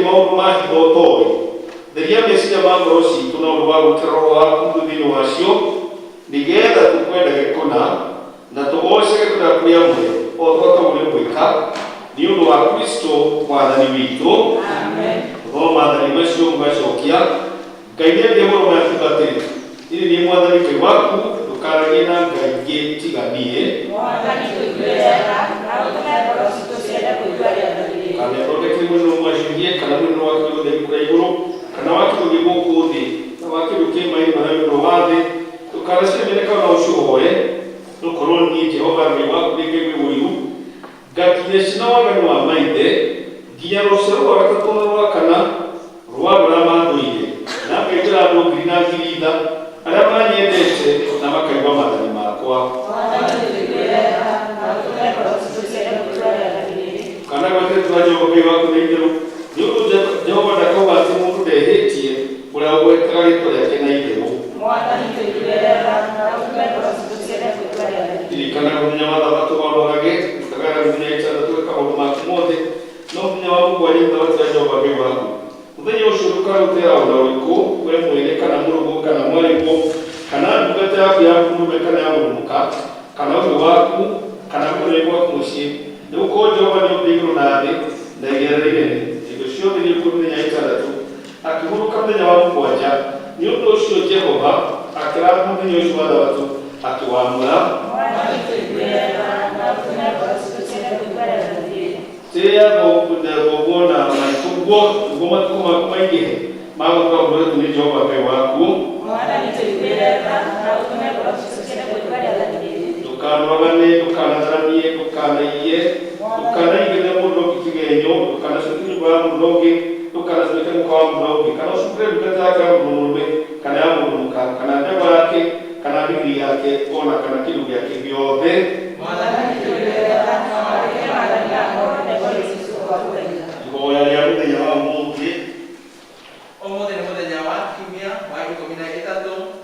maundu ma hitho theria meciria ma ngoro ciitũ na ũndũ wa gwĩkĩra roho waku thĩinĩ wacio nĩgetha tũkwenda gĩkũna na tũgocage kũrĩa kũrĩ amwe o twata ũrĩa gwĩka nĩ ũndũ wa Kristo mwathani witũ. Amen. Thoma maathani macio mũgacokia. Ngai nĩendire mũno makiuga atĩrĩ, "Niĩ nĩ mwathani Ngai waku, ndũkaragie na ngai ingĩ tiga niĩ." Mwathani tũiguĩra na ũtũme ngoro citũ ciende kũigua rĩathani rĩrĩ. Kana ĩthondeke mwĩrĩ ũmacurie kana mwĩrĩ wa kĩndũ gĩkĩ kũrĩa igũrũ kana wa kĩndũ gĩ gũkũ thĩ na wa kĩndũ kĩ maĩ marĩa igũrũ wa thĩ ndũkanacemere kana ũcũhoe nĩgũkorwo niĩ Jehova Ngai waku nĩ Ngai wĩ ũiru ngakinya cina waganu wa maithe nginya rũciaro rwa gatatũ na rwa kana rwa andũ arĩa mathũire na ngaigĩra andũ ngiri na ngiri itha arĩa manyendete na makaigua maathani makwa. Kana gwatĩtũra Jehova Ngai waku nĩ itherũ nĩ ũndũ Jehova ndakauga atĩ mũndũ ndehĩtie ũrĩa ũgwetaga rĩĩtwa rĩake na itherũ. Ririkana mũthenya wa Thabatũ warorage ũkagara mũthenya wa Itandatũ gwĩka maũndũ maku mothe no mũthenya wa mũgwanja nĩũthabatĩra Jehova Ngai waku. Mũthenya ũcio ndũkarutĩra ũndũ ũrĩkũ we mwene kana mũrũgũ kana mwarĩguo kana ndungata yaku ya mũrũme kana ya mũrũmuka kana ũmwe waku kana mũnene gwaku mũciĩ nĩgũkorwo Jehova nĩ ũmbire igũrũ na thĩ na igera rĩnene. Indo ciothe nĩ ikuo mũthenya wa Itandatũ akĩhurũka mũthenya wa mũgwanja. Nĩ ũndũ ũcio Jehova akĩratha mũthenya ũcio wa Thabatũ akĩwamũra. Tĩa gũgũona maitũguo nĩguo matukũ maku maingĩhe ma gũka ũndũ nĩ Jehova Ngai waku. Ndũkanogane, ndũkanatharanie, ndũkanaiye, ndũkanaigĩre mũndũ ũngĩ kĩgenyo, ndũkanacukire nyũmba ya mũndũ ũngĩ, ndũkanacukire mũka wa mũndũ ũngĩ, kana ũcukire ndungata yake ya mũndũ mũrũme kana ya mũndũ mũka kana ndegwa yake kana ndigiri yake ona kana kĩndũ gĩake gĩothe. Ihoya rĩa mũthenya wa ũmũthĩ. Ũmũthĩ nĩ mũthenya wa kiumia wa 13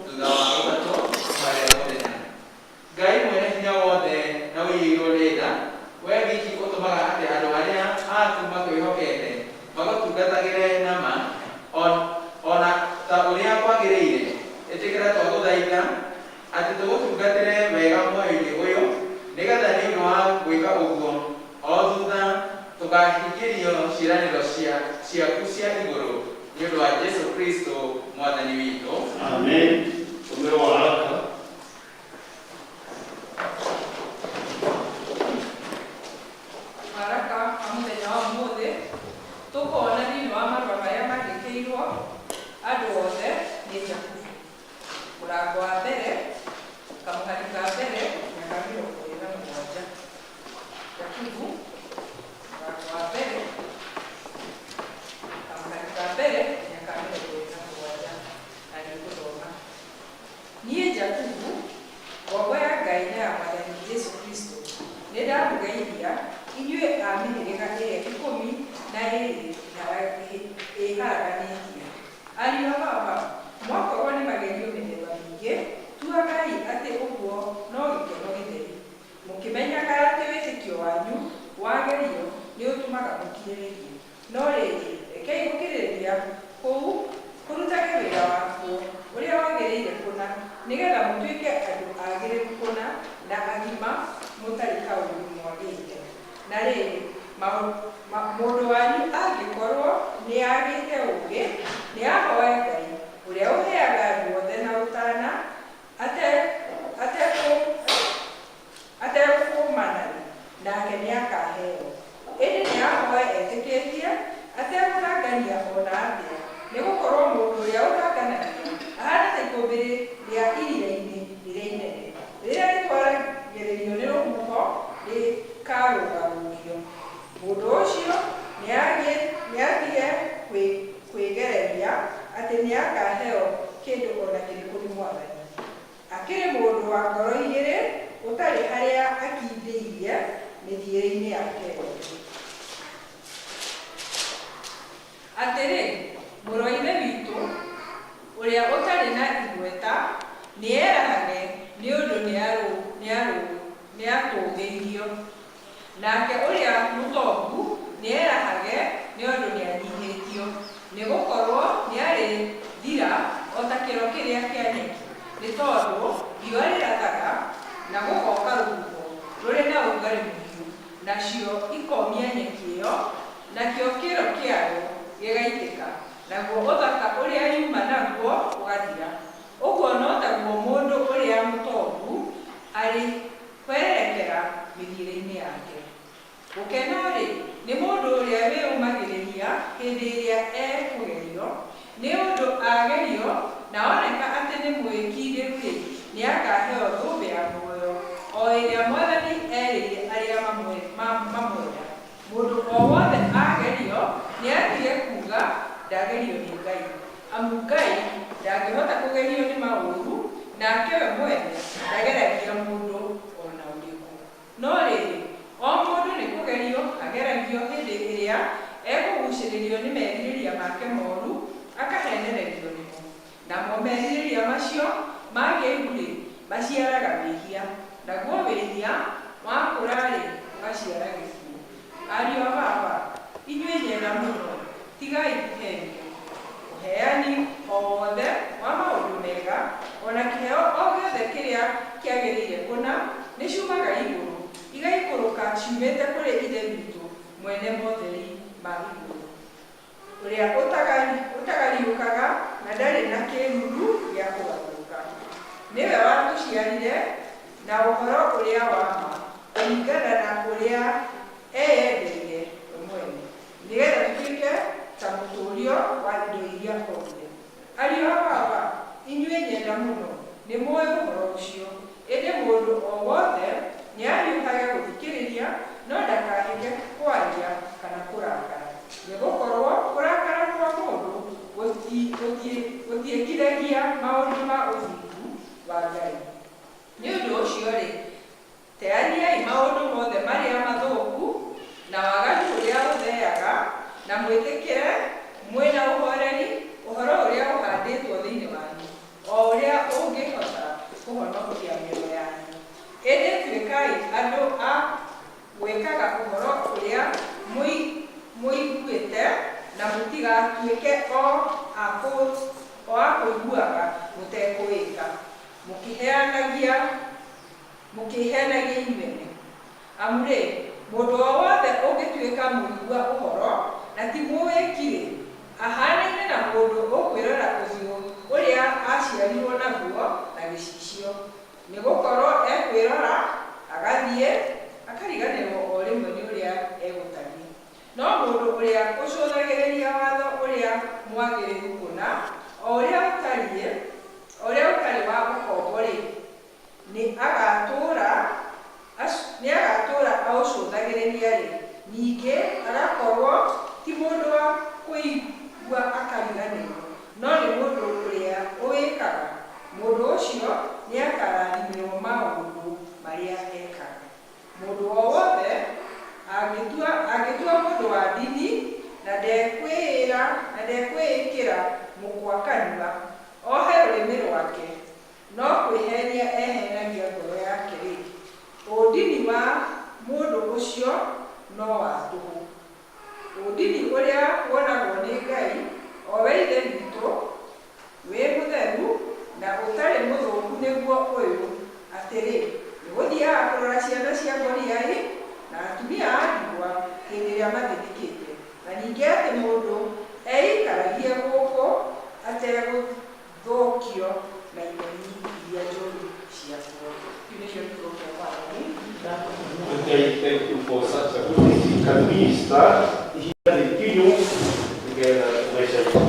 thutha wa Thabatũ marĩa mũthenya. Ngai mwene hinya wothe na wĩiyũrwo nĩ tha, wee wiki ũtũmaga atĩ andũ arĩa aku makwĩhokete magũtungatagĩre na ma ona ta ũrĩa kwagĩrĩire. Ĩtĩkĩra twagũthaitha atĩ tũgũtungatĩre wega muoyo-inĩ ũyũ nĩgetha nĩ ũndũ wa gwĩka ũguo o thutha tũkahingĩrio ciĩranĩro ciaku cia igũrũ nĩ ũndũ wa Jesũ Kristo mwathani witũ. Amen. Tũmĩre waraka. Waraka wa mũthenya wa ũmũthĩ tũkona thĩinĩ wa marũa marĩa mandĩkĩirwo andũ othe nĩ Jakubu. Mũrango wa mbere kamũhari ka mbere mĩaka 27. Jakubu mũrango wa mbere kamũhari ka mbere mĩaka 27 na nĩngũthoma. Niĩ Jakubu ngombo ya Ngai na ya Mwathani Jesũ Kristo nĩndamũgeithia inyuĩ a mĩhĩrĩga ĩrĩa 12 na ĩharaganĩtie. Ariũ a baba, mwakorwo nĩ magerio mĩthemba mĩingĩ, tuagai atĩ ũguo no gĩkeno gĩtheri, mũkĩmenyaga atĩ wĩtĩkio wanyu wagerio nĩ ũtũmaga mũkirĩrĩrie. No rĩrĩ, rekei gũkirĩrĩria kũu kũrutage wĩra wakuo ũrĩa wagĩrĩire kũna, nĩgetha mũtuĩke andũ agĩrĩru kũna na agima mũtarĩ kaũndũ mwagĩte. Na rĩrĩ, mũndũ wanyu angĩkorwo nĩ agĩte ũũgĩ, nĩ ahoe Ngai ũrĩa ũheaga andũ othe na ũtana atekũũmanana, nake nĩ akaheo. Ĩndĩ nĩ ahoe etĩkĩtie atekũrangania ona atĩa, nĩgũkorwo mũndũ ũrĩa ũranganagia ahana ta ikũmbĩ rĩa iria-inĩ rĩrĩa inene, rĩrĩa rĩtwaragĩrĩrio nĩ rũhuho rĩkarũgarũgio. Mũndũ ũcio nĩatige kwĩgereria atĩ nĩ akaheo kĩndũ ona kĩrĩkũ nĩ Mwathani. Akĩrĩ mũndũ wa ngoro igĩrĩ ũtarĩ harĩa akindĩirie mĩthiĩre-inĩ yake yothe. Atĩrĩ, mũrũ wa ithe witũ ũrĩa ũtarĩ na igweta nĩerahage nĩ ũndũ nĩatũgĩirio, nake ũrĩa mũtongu nĩerahage nĩ ũndũ nĩanyihĩtio. nakĩo kĩro kĩayo gĩgaitĩka, naguo ũthaka ũrĩa yuma naguo ũgathira. Ũguo no taguo mũndũ ũrĩa mũtongu arĩ kwerekera mĩthiĩre-inĩ yake. Gũkena-rĩ nĩ mũndũ ũrĩa wĩyũmagĩrĩria hĩndĩ ĩrĩa ekũgerio, nĩ ũndũ agerio na oneka atĩ nĩ mwĩkindĩru-rĩ, nĩakaheo thũmbĩ ya muoyo, o ĩrĩa Mwathani erĩire arĩa mamwenda. Mũndũ o wothe agerio nĩatige kuuga ndagerio nĩ Ngai, amu Ngai ndangĩhota kũgerio nĩ maũru, nake we mwene ndageragia mũndũ ona ũrĩkũ. No rĩrĩ, o mũndũ nĩ kũgerio ageragio hĩndĩ ĩrĩa ekũgucĩrĩrio nĩ merirĩria make moru, akahenererio nĩmo. Namo merirĩria macio magĩrĩru-rĩ maciaraga wĩhia, naguo wĩhia wakũra-rĩ ũgaciara gĩkuũ. Ariũ a Baba, inyuĩ nyenda mũno, tigai kũhenio. Ũheani o wothe wa maũndũ mega, ona kĩheo o gĩothe kĩrĩa kĩagĩrĩire kũna, nĩ ciumaga igũrũ, igaikũrũka ciumĩte kũrĩ Ithe witũ mwene motheri ma igũrũ, ũrĩa ũtagariũkaga na ndarĩ na kĩruru gĩa kũgarũrũka. Nĩwe watũciarire na ũhoro ũrĩa wa ma, kũringana na ũrĩa eyendeire we mwene, nĩgetha tũtuĩke ta mũtũũrio wa indo iria othe. Ariũ a Baba, inyuĩ nyenda mũno, nĩ mũĩ ũhoro ũcio, ĩndĩ mũndũ o wothe nĩariũkage gũthikĩrĩria, no ndakahĩke kwaria kana kũrakara, nĩgũkorwo kũrakara kwa mũndũ gũtiĩkithagia maũndũ ma ũthingu wa Ngai. Nĩ ũndũ ũcio-rĩ, teaniai maũndũ mothe marĩa mathũku na waganu ũrĩa ũtheaga, na mwĩtĩkĩre mwĩna ũhoreri ũhoro ũrĩa ũhandĩtwo thĩinĩ wanyu, o ũrĩa ũngĩhota kũhonokia mĩoyo yanyu. Ĩndĩ tuĩkai andũ a gwĩkaga ũhoro ũrĩa mũiguĩte, na mũtigatuĩke o a kũiguaga mũtekwĩka, mũkĩheanagia inyuene. Amu-rĩ, mũndũ o wothe ũngĩtuĩka mũigua ũhoro na ti mũwĩki-rĩ, ahanaine na mũndũ ũkwĩrora ũthiũ ũrĩa aciarirwo naguo na gĩcicio, nĩgũkorwo ekwĩrora agathiĩ akariganĩrwo o rĩmwe nĩ ũrĩa egũtariĩ. No mũndũ ũrĩa ũcũthagĩrĩria watho ũrĩa mwagĩrĩru kũna, o ũrĩa ũtarĩ wa ũkombo-rĩ, nĩ agatũũra aũcũthagĩrĩria-rĩ, ningĩ agakorwo ti mũndũ wa kũigua akariganĩrwo, no nĩ mũndũ ũrĩa ũwĩkaga. Mũndũ ũcio nĩakarathimĩrwo maũndũ marĩa ekaga. Mũndũ o wothe angĩtua mũndũ wa ndini na ndekwĩĩkĩra mũkwa kanua, ohe rũrĩmĩ rwake, no kwĩhenia ehenagia ngoro yake-rĩ, ũndini wa mũndũ ũcio no wa tũhũ. Ũndini ũrĩa wonagwo nĩ Ngai, o we Ithe witũ, wĩ mũtheru na ũtarĩ mũthũku nĩguo ũyũ, atĩrĩ, nĩgũthiaga kũrora ciana cia ngoriai na atumia a ndigwa hĩndĩ ĩrĩa mathĩnĩkĩte, na ningĩ atĩ mũndũ eikaragie gũkũ ategũthũkio na imeni iria njũru ciakuo. Kĩu nĩkĩo kiugo kĩa Mwathani. Okay, thank you for such a good teaching. Can we start here in Kinyu together to worship? Oh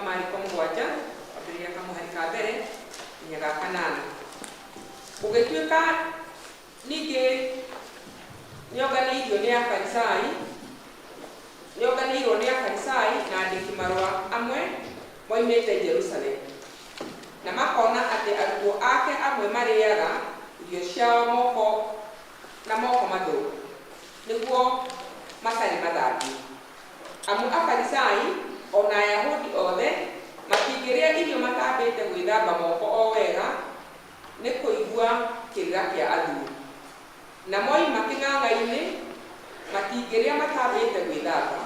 mariko mũgwanja kwambĩrĩria kamũhari ka mbere nginya ga kanana. Gũgĩtuĩka ningĩ nĩonganĩirio nĩ Afarisai na andĩki marũa amwe moimĩte Jerusalemu, na makona atĩ arutwo ake amwe marĩaga irio ciao moko mathũku nĩguo matarĩ mathambie. Amu Afarisai ona Ayahudi othe matingĩrĩa irio matambĩte gwĩthamba moko o wega nĩ kũigua kĩrĩra kĩa athuri, na moima kĩng'ang'a-inĩ matingĩrĩa matambĩte gwĩthamba.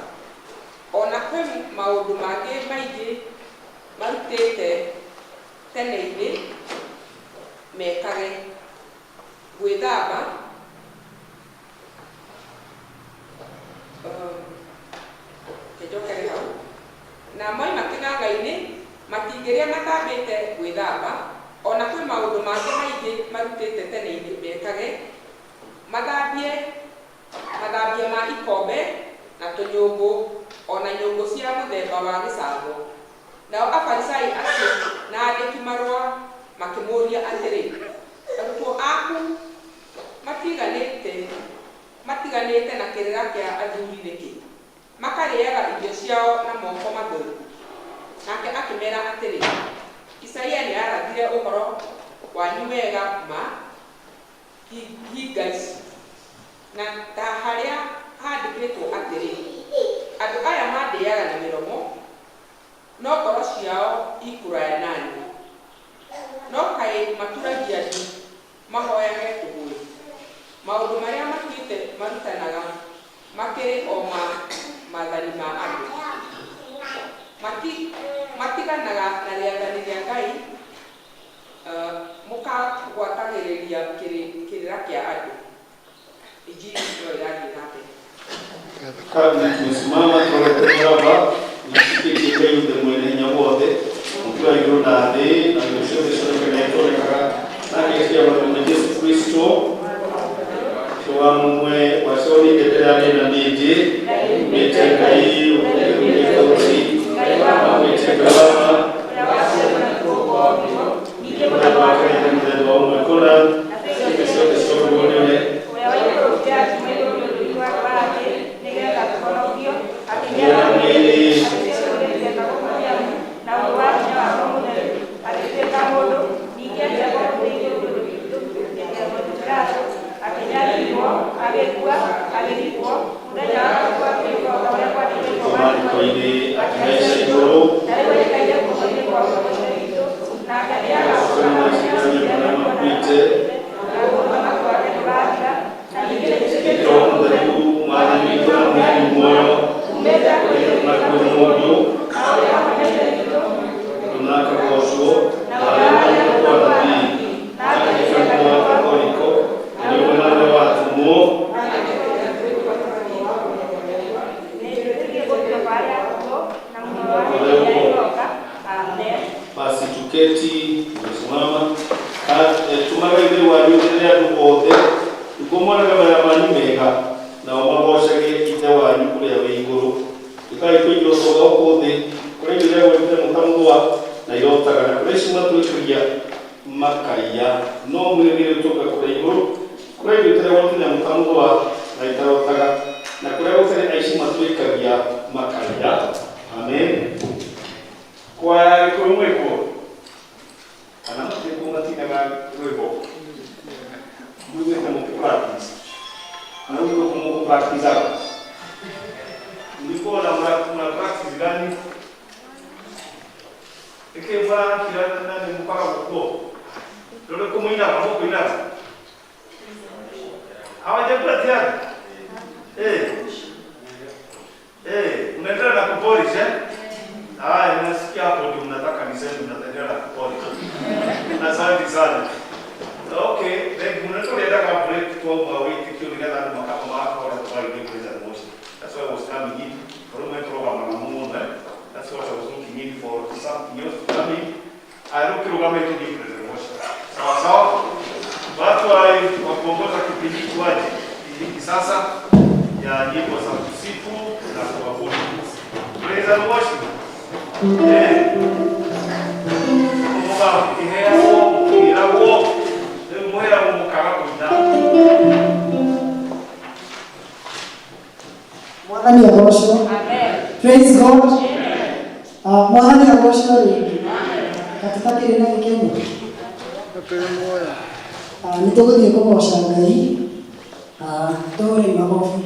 Ona kwĩ maũndũ mangĩ maingĩ marutĩte tene-inĩ mekage gwĩthamba kĩnjokere hau. Na moima kĩng'ang'a-inĩ matingĩrĩa matambĩte gwĩthamba. Ona kwĩ maũndũ mangĩ maingĩ marutĩte tene-inĩ mekage mathambie ma ikombe na tũnyũngũ ona nyũngũ cia mũthemba wa gĩcango. Nao Afarisai acio na andĩki marũa makĩmũria atĩrĩ, arutwo aku matiganĩte na kĩrĩra kĩa athuri nĩkĩ makarĩaga irio ciao na moko mathũku? Nake akĩmera atĩrĩ, Isaia nĩarathire ũhoro wanyu wega ma hinga ici, na ta harĩa handĩkĩtwo atĩrĩ, andũ aya mandĩaga na mĩromo no ngoro ciao ikũraya naniĩ, no kaĩ maturagia ndu mahoyage tũhũĩ. Maũndũ marĩa matuĩte marutanaga makĩrĩ o maathani ma andũ, matiganaga na rĩathani rĩa Ngai, mũkagwatagĩrĩria kĩrĩra kĩa andũ. Injili ndio irathiĩ na mbere. Kabla tumesimama tunatetea hapa nisikie kile mwene nyawode mkiwa yule ndani na mshobe shobe kinaitoleka na Yesu wa Yesu Kristo kwa mwe wasoni tetelane na nije meteka hii ukausi meteka basi tuketi tumesimama tumaga ile waliuterea tuothe tukomona kama ya mani mega na wamabosage ite wanyu kule ya iguru ikai kwinyo soga okothe kuri ile wete mutamwa na irotaga na kuri shima tuikia makaya no mwire toka kuri iguru kuri ile wete mutamwa na itarotaga na kuri wete aishima tuikia makaya. Amen. Kwa kumweko anapote kumatina rwebo mwe kama practice anapo kama practice ndipo na practice gani ekeva kila nani mpaka huko ndio kama ina mambo ina hawajapatia unaendelea na kupolish nasikia hapo ndio mnataka niseme mnaendelea na kupolish. Asante sana. Okay, then mnataka ka break to wait till we get out of makao or to buy the motion. That's why I was coming in. For my program that's what I was looking in for something else to come in. I look to kama hiyo ni motion. Sawa. Watu wakuongoza kipindi kwaje? Hiki sasa ya nyimbo za kusifu na kuabudu. Praise and worship. Mwathani agoshwo. Praise God. Mwathani agoshwo rĩngĩ. Gatutakĩrĩ na gĩkeno. Nĩtũgũthiĩ kũgoca Ngai. Tũhũre makobi.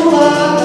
Thank you.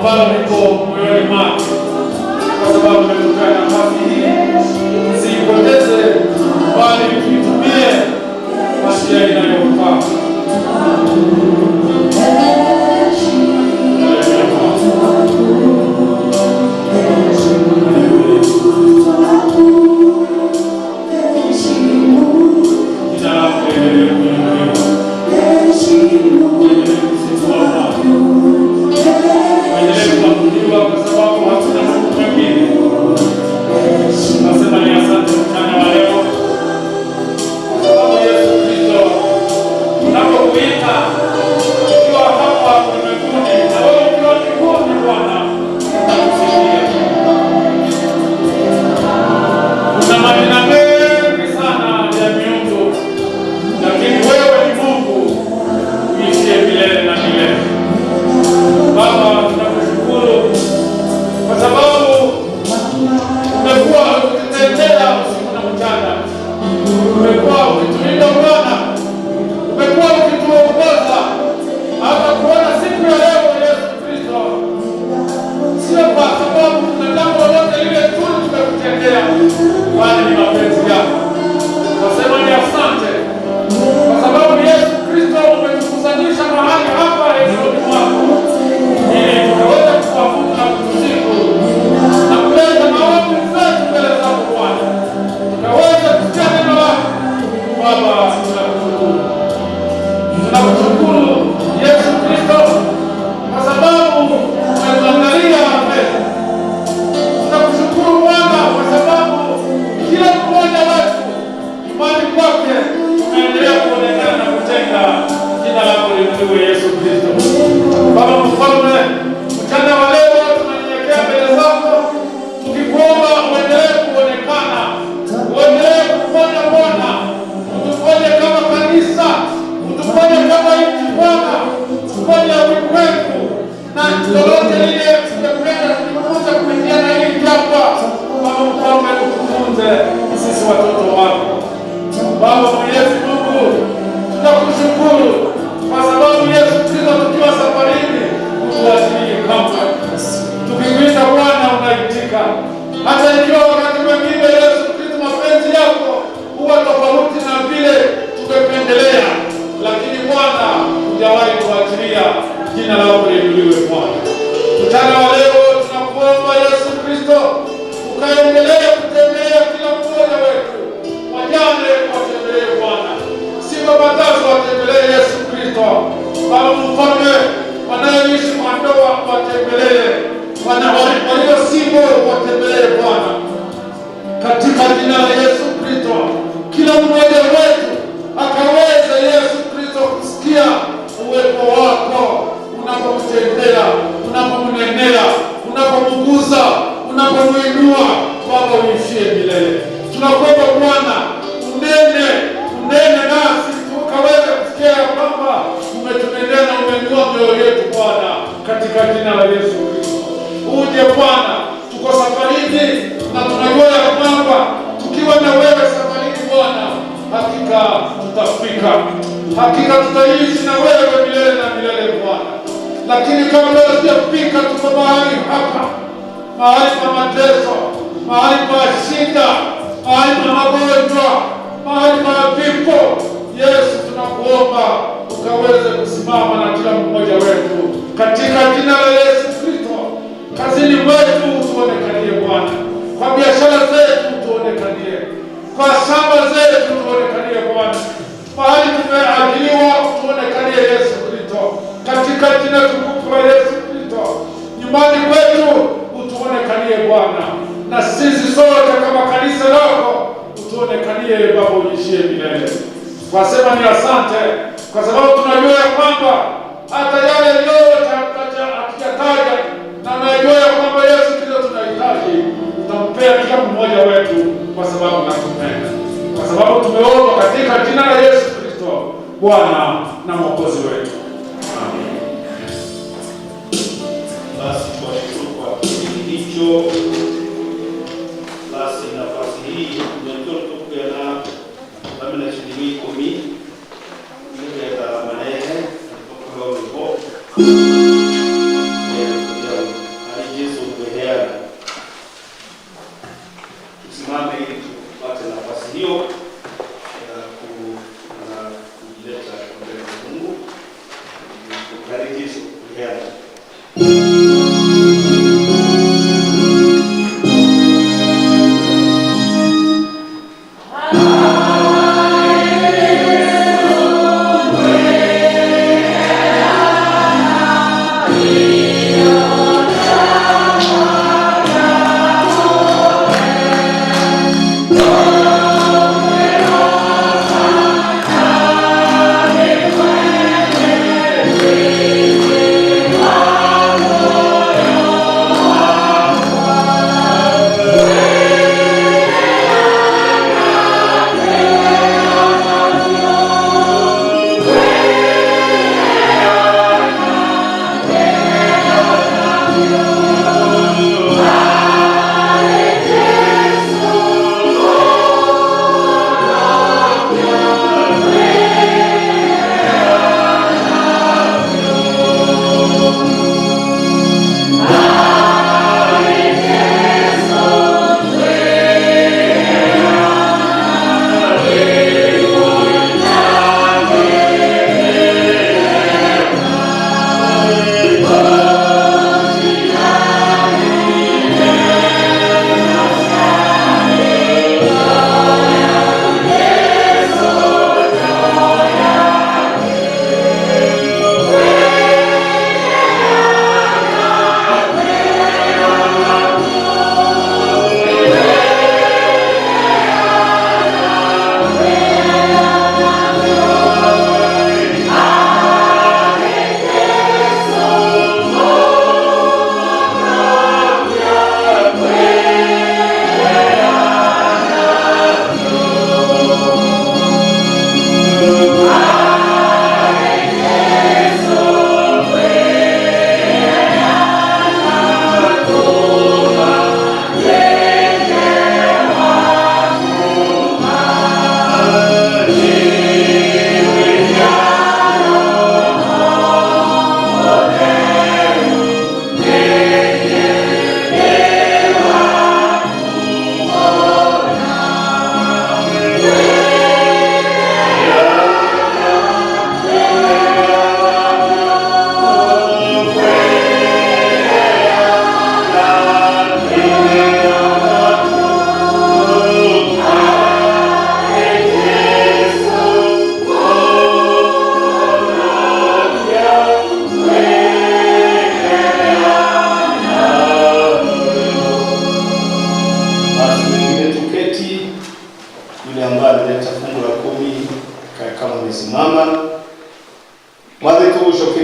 ambalo liko moyoni mwake, kwa sababu umetupea nafasi hii. Usipoteze, bali tuitumie kwa njia inayofaa. Yeah.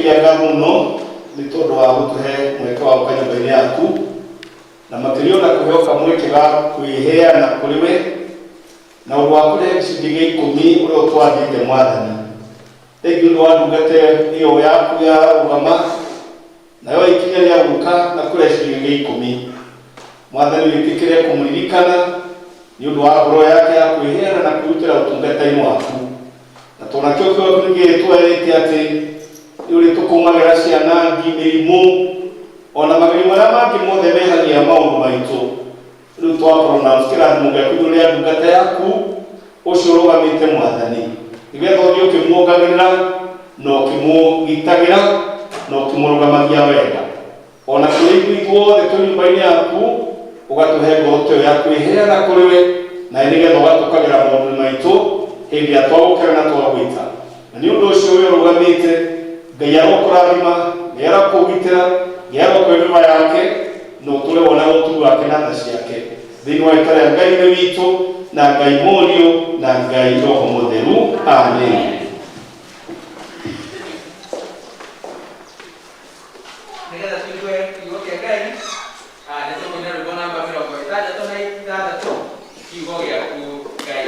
gũgũcokeria ngatho mũno nĩ tondũ wa gũtũhe mweke wa gũka nyũmba-inĩ yaku, na makĩria na kũheo kamweke ga kwĩheana kũrĩ we na ũndũ wa kũrehe gĩcunjĩ gĩa 10 ũrĩa ũtwathĩte Mwathani. Thengiũ nĩ wa ndungata ĩyo yaku ya rũgama nayo ikinya rĩa gũka na kũrehe gĩcunjĩ gĩa 10. Mwathani wĩtĩkĩre kũmũririkana nĩ ũndũ wa ngoro yake ya kwĩheana na kwĩrutĩra ũtungata-inĩ waku, na tũnakĩo kĩo tũgĩtwarĩte atĩ nĩ ũrĩ tũkũmagĩra ciana ngi, mĩrimũ ona magerio marĩa mangĩ mothe mehagia maũndũ maitũ. Rĩu twa-pronounce kĩrathimo gĩaku igũrũ rĩa ndungata yaku ũcio ũrũgamĩte Mwathani, nĩgetha ũthiĩ ũkĩmuongagĩrĩra na ũkĩmũgitagĩra na ũkĩmũrũgamagia wega. Ona kũrĩ ithuothe tũrĩ nyũmba-inĩ yaku ũgatũhe ngoro ta ĩyo ya kwĩheana kũrĩ we, na nĩgetha ũgatũkagĩra maũndũ maitũ hĩndĩ ĩrĩa twagũkĩra na twagwĩta. Na nĩ ũndũ ũcio wĩ ũrũgamĩte, Ngai arokũrathima, Ngai arokũgitĩra, Ngai arokwĩmĩma yake na ũtũre wonaga ũtugi wake na tha ciake thĩinĩ wa rĩĩtwa rĩa Ngai witũ na Ngai Mũriũ na Ngai Roho Mũtheru. Amen. Nĩgetha tũigue kiugo kĩa Ngai, nĩ tũkũina rwĩmbo namba 66 kiugo gĩaku Ngai.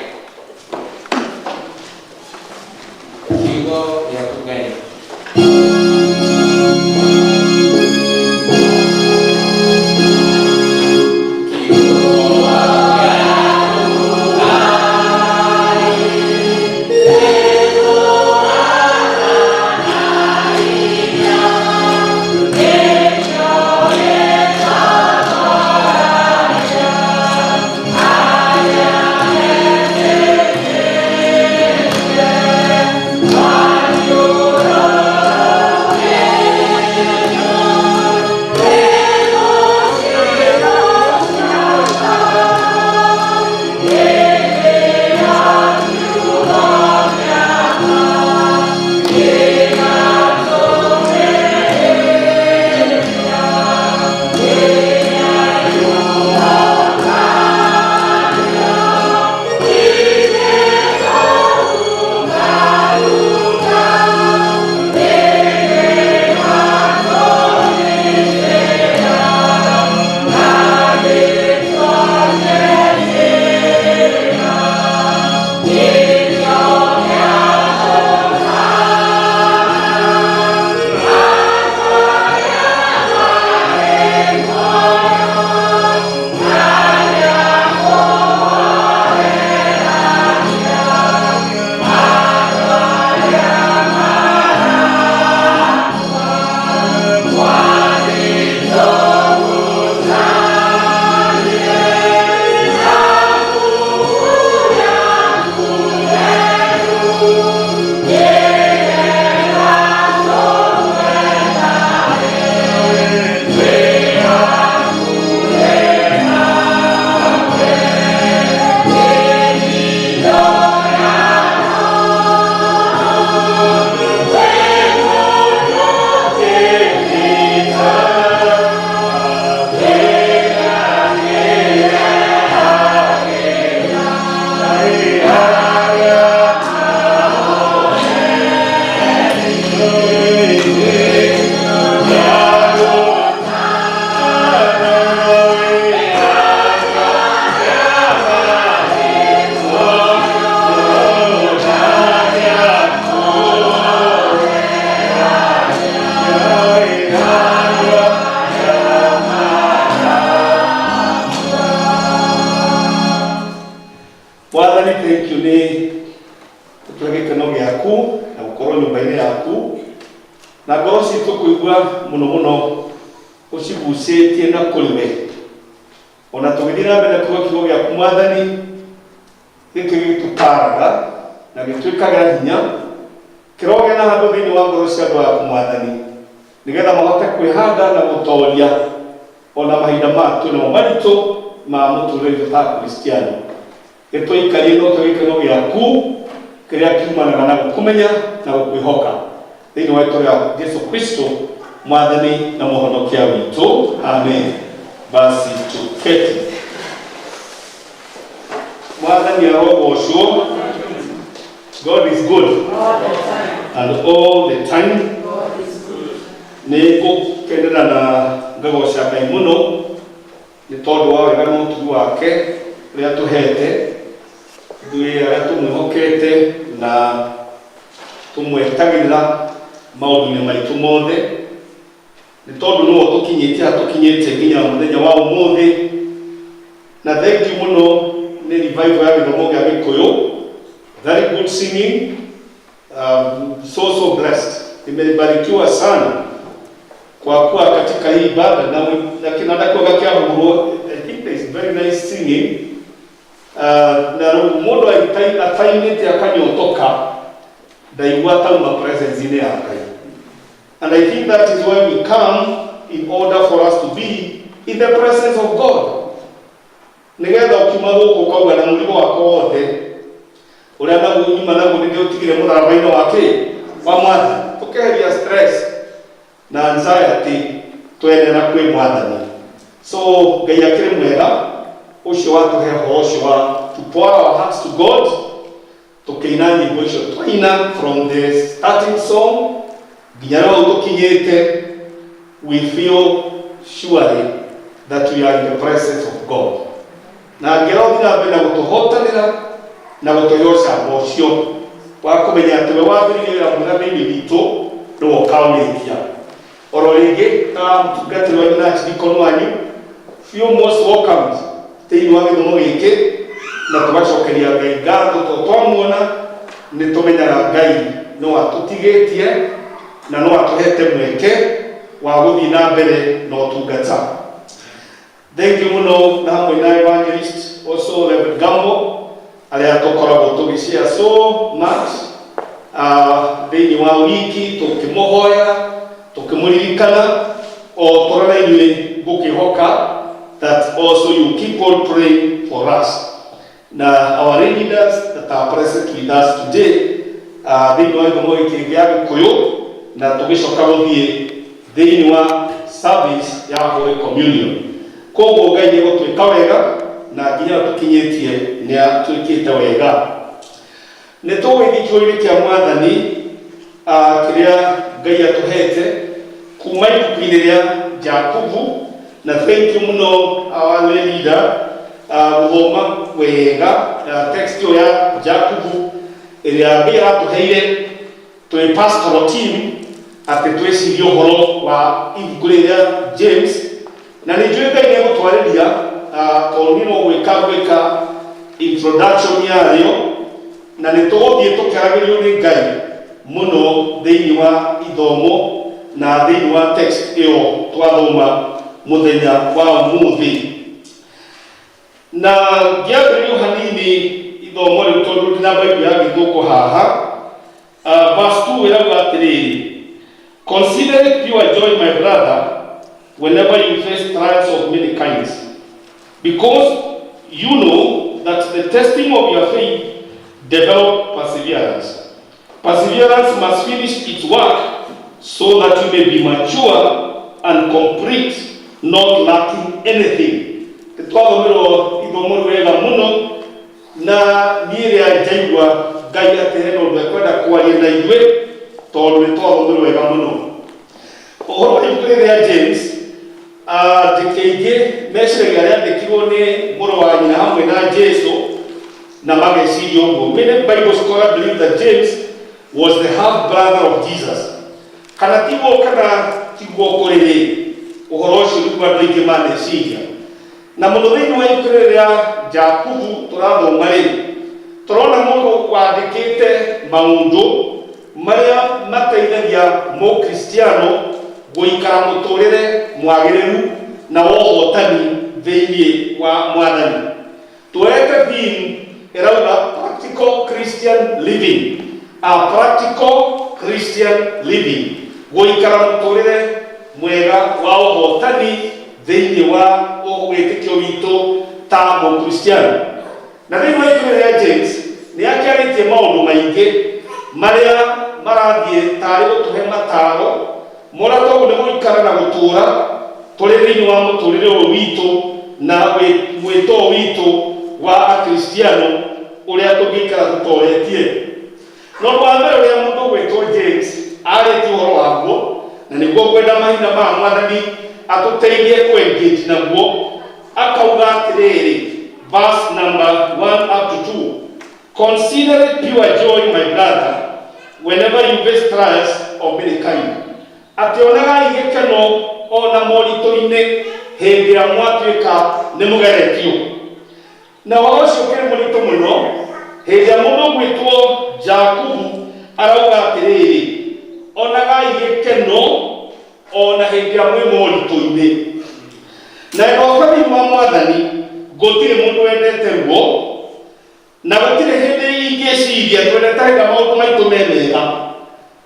Kiugo gĩaku Ngai. Mwathani, thank you nĩ gũtũhe gĩkeno gĩaku na gũkorwo nyũmba-inĩ yaku, na ngoro citũ kũigua mũno mũno ũcigucĩtie na kũrĩ we. Ona tũgĩthiĩ na mbere kuuga kiugo gĩaku Mwathani, gĩkĩ gĩtũtaaraga na gĩtwĩkagĩra hinya, kĩroge na handũ thĩinĩ wa ngoro cia andũ aku Mwathani, nĩgetha mahote kwĩhanda na gũtooria ona mahinda matũ namo maritũ ma mũtũũrĩre ta Kristiano. Gĩtũikarie no tũgĩkeno gĩaku kĩrĩa kiumanaga na gũkũmenya na gũkwĩhoka thĩinĩ wa rĩĩtwa rĩa Jesũ Kristo Mwathani na Mũhonokia witũ. Amen. Basi tuketi. Mwathani arogocwo. God is good. And all the time. nĩ ngũkenera na ngagoca Ngai mũno nĩ tondũ wa wega na ũtugi wake ũrĩa tũhete ithuĩ arĩa tũmwĩhokete na tũmwetagĩrĩra maũndũ-inĩ maitũ mothe, nĩ tondũ nĩwe tũkinyĩtie haha tũkinyĩtie nginya mũthenya wa ũmũthĩ. Na thank you mũno nĩ revival ya gĩthomo gĩa Gĩkũyũ, very good singing, so blessed. Nimebarikiwa sana kwa kuwa katika hii ibada na kinanda kwa kiahuru. I think there is very nice singing, na mũndũ atainĩte akanyotoka ndaigua tauma presence-inĩ ya Ngai. And I think that is why we come, in order for us to be in the presence of God. Nigetha ũkiuma gũkũ ũkauga na mũrigo wakwa wothe ũrĩa naguo nyuma naguo nĩ ũtigire mũtharaba-inĩ wa Mwathani, tũkeheria stress na anxiety twenera kwĩ Mwathani. So Ngai akĩrĩ mwega, ũcio watũhe ũhoro ũcio wa to pour our hearts to God, tũkĩina nyĩmbo icio twaina from the starting song nginya rĩu tũkinyĩte, we feel surely that we are in the presence of God. Na ngĩrothi na mbere na gũtũhotanĩra na gũtũyoca ũcio wa kũmenya atĩ we wambĩrĩirie wĩra mwega thĩinĩ witũ nĩwe ũkaũrĩkia. Oro rĩngĩ ta mũtungatĩri wanyu na archdeacon wanyu, feel most welcomed thĩinĩ wa gĩthomo gĩkĩ, na tũgacokeria Ngai ngatho tondũ twamuona nĩ tũmenyaga Ngai no atũtigĩtie na no atũhete mweke wa gũthiĩ na mbere na ũtungata. Thank you mũno na hamwe na evangelist also Reverend Gambo arĩa tũkoragwo tũgĩshare so much thĩinĩ wa wiki tũkĩmũhoya tũkĩmũririkana o tũrona inyuĩ gũkĩhoka that also you keep on praying for us. Na our leaders that are present with us today thĩinĩ wa gĩthomo gĩkĩ gĩa Gĩkũyũ, na tũgĩcoka gũthiĩ thĩinĩ wa service ya Holy Communion. Koguo Ngai nĩ gũtwĩka wega na nginya tũkinyĩtie nĩ atwĩkĩte wega. Nĩ tũgũthiĩ kĩũria kĩa Mwathani kĩrĩa Ngai atũhete kuma ibuku-inĩ rĩa Jakubu, na thank you mũno our leader gũthoma wega text ĩyo ya Jakubu ĩrĩa Ngai atũheire twĩ pastoral team atĩ twĩcirie ũhoro wa ibuku rĩa James. Na nĩ njũĩ Ngai nĩ gũtwarĩria tondũ nĩ no gwĩka introduction yarĩo, na nĩ tũgũthiĩ tũkĩaragĩrio nĩ Ngai mũno thĩinĩ wa ithomo na thĩinĩ wa text ĩyo twathoma mũthenya wa ũmũthĩ. Na ngĩambĩrĩrio hanini ithomo rĩu tondũ ndina Bible ya Gĩthũngũ haha, verse 2 ĩrauga atĩrĩrĩ, consider it pure joy my brother whenever you face trials of many kinds, because you know that the testing of your faith develop perseverance. Perseverance must finish its work so that you may be mature and complete, not lacking anything. Twathomero ithomo wega mũno na niĩ rĩrĩa njaigua Ngai atĩ hena ũndũ ekwenda kwaria na ithuĩ tondũ nĩ twathomero wega mũno. Ũhoro wa ibuku rĩa James ndĩkĩingĩ meciragia rĩandĩkirwo nĩ mũrũ wa nyina hamwe na Jesũ na mageciria ũguo. Many Bible scholars believe that James was the half brother of Jesus. Kana tiguo kana tiguo kũrĩ ũhoro ũcio nĩguo andũ aingĩ maneciria. Na mũno thĩinĩ wa ibuku rĩa Jakubu tũrathoma rĩ, tũrona mũndũ wandĩkĩte maũndũ marĩa mateithagia mũkristiano gũikara mũtũrĩre mwagĩrĩru na wohotani thĩinĩ wa Mwathani. Tuweke theme ĩrauga practical Christian living, a practical Christian living, gũikara mũtũrĩre mwega wa wohotani thĩinĩ wa wĩtĩkio witũ ta mũkristiano. Na thĩinĩ wa ibuku rĩa James nĩ akĩarĩtie maũndũ maingĩ marĩa marathiĩ tarĩ gũtũhe mataro mũra tondũ nĩ gũikara na gũtũũra tũrĩ thĩinĩ wa mũtũrĩre ũyũ witũ na mwĩto witũ wa akristiano ũrĩa tũngĩikara tũtoretie. No wa mbere ũrĩa mũndũ gwĩtwo James arĩtie ũhoro waguo, na nĩguo niguo kwenda mahinda ma mwathani atuteithie kwengage naguo. Akauga atiriri, verse number 1 up to 2, consider it pure joy, my brother, whenever you face trials of many kind. Ationaga igikeno ona morito-ini hindi ĩrĩa mwatuĩka nĩ mũgeretio. Na wacio kĩrĩ mũritũ mũno hindi ĩrĩa mũndũ gwĩtwo Jakubu arauga atĩrĩrĩ, onaga igikeno ona hindi ĩrĩa mwĩ moritũ-ini. Na thĩinĩ wa Mwathani gũtirĩ mũndũ wendete ruo, na gũtirĩ hĩndĩ ingĩciria twendete hĩndĩ maũndũ maitũ me mega.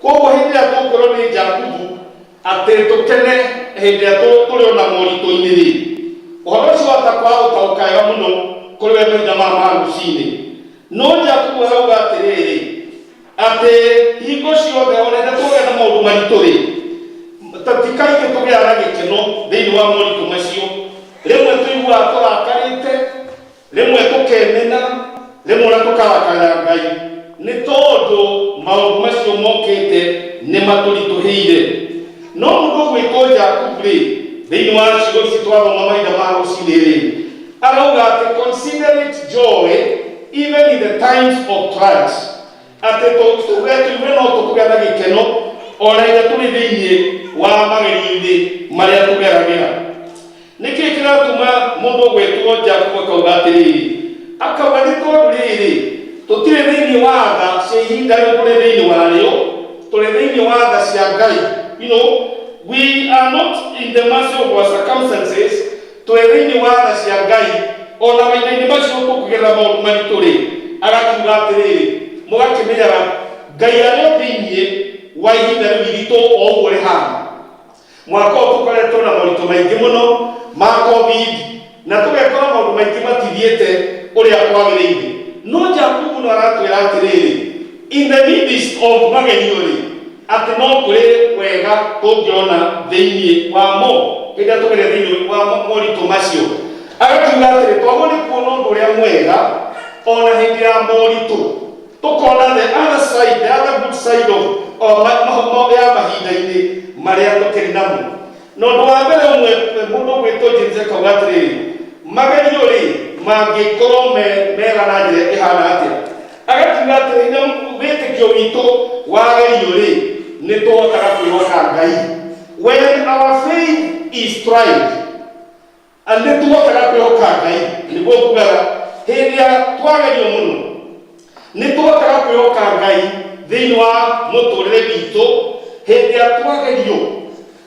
Koguo hĩndĩ ĩrĩa tũkorwo nĩ Jakubu atĩ tũkene hĩndĩ ĩrĩa tũrĩ ona moritũ-inĩ rĩ, ũhoro ũcio watakwaga gũtaũka wega mũno kũrĩ we mahinda ma rũcinĩ. No Jakubu arauga atĩrĩrĩ, atĩ hingo ciothe ona hĩndĩ tũgĩa na maũndũ maritũ rĩ, tikaingĩ tũgĩa na gĩkeno thĩinĩ wa moritũ macio. Rĩmwe tũiguaga tũrakarĩte, rĩmwe tũkemena, rĩmwe ona tũkarakara Ngai, nĩ tondũ maũndũ macio mokĩte nĩ matũritũhĩire. No mũndũ gwĩtwo Jakubu rĩ, thĩinĩ wa ciugo ici twathoma mahinda ma rũcinĩ rĩ, arauga atĩ consider it joy even in the times of trials. Atĩ tuge no tũkũgĩa na gĩkeno ona hĩndĩ tũrĩ thĩinĩ wa magerio-inĩ marĩa tũgeragĩra. Nĩkĩ kĩratũma mũndũ gwĩtwo Jakubu akauga atĩrĩrĩ, akauga nĩ tondũ rĩrĩ, tũtirĩ thĩinĩ wa tha cia ihinda rĩu tũrĩ thĩinĩ warĩo, tũrĩ thĩinĩ wa tha cia Ngai. You know, we are not in the mercy of our circumstances, tũrĩ thĩinĩ wa tha cia Ngai. Ona mahinda-inĩ macio tũkũgerera maũndũ maritũ rĩ, agakiuga atĩrĩrĩ, mũgakĩmenyaga Ngai arĩ thĩinĩ wa ihinda rĩu iritũ o ũguo rĩhana. Mwaka ũyũ tũkoretwo na moritũ maingĩ mũno ma COVID, na tũgekora maũndũ maingĩ matithiĩte ũrĩa kwagĩrĩire. No Jakubu no aratwĩra atĩrĩrĩ, in the midst of magerio rĩ, atĩ no kũrĩ wega tũngĩona thĩinĩ wamo hĩndĩ ĩrĩa tũgerera thĩinĩ wa moritũ macio. Agakiuga atĩrĩ, twagwo nĩ kuona ũndũ ũrĩa mwega ona hĩndĩ ya moritũ, tũkona the other side, the other good side of ya mahinda-inĩ marĩa tũkĩrĩ namo. Na ũndũ wa mbere ũmwe mũndũ gwĩtwo James akauga atĩrĩrĩ, magerio rĩ mangĩkorwo mega na njĩra ĩhana atĩa. Agakiuga atĩrĩ, wĩtĩkio witũ wagerio rĩ, nĩ tũhotaga kwĩhoka Ngai. When our faith is tried, and nĩ tũhotaga kwĩhoka Ngai, nĩguo kugaga hĩndĩ ĩrĩa twagerio mũno nĩ tũhotaga kwĩhoka Ngai thĩinĩ wa mũtũrĩre witũ hĩndĩ ĩrĩa twagerio.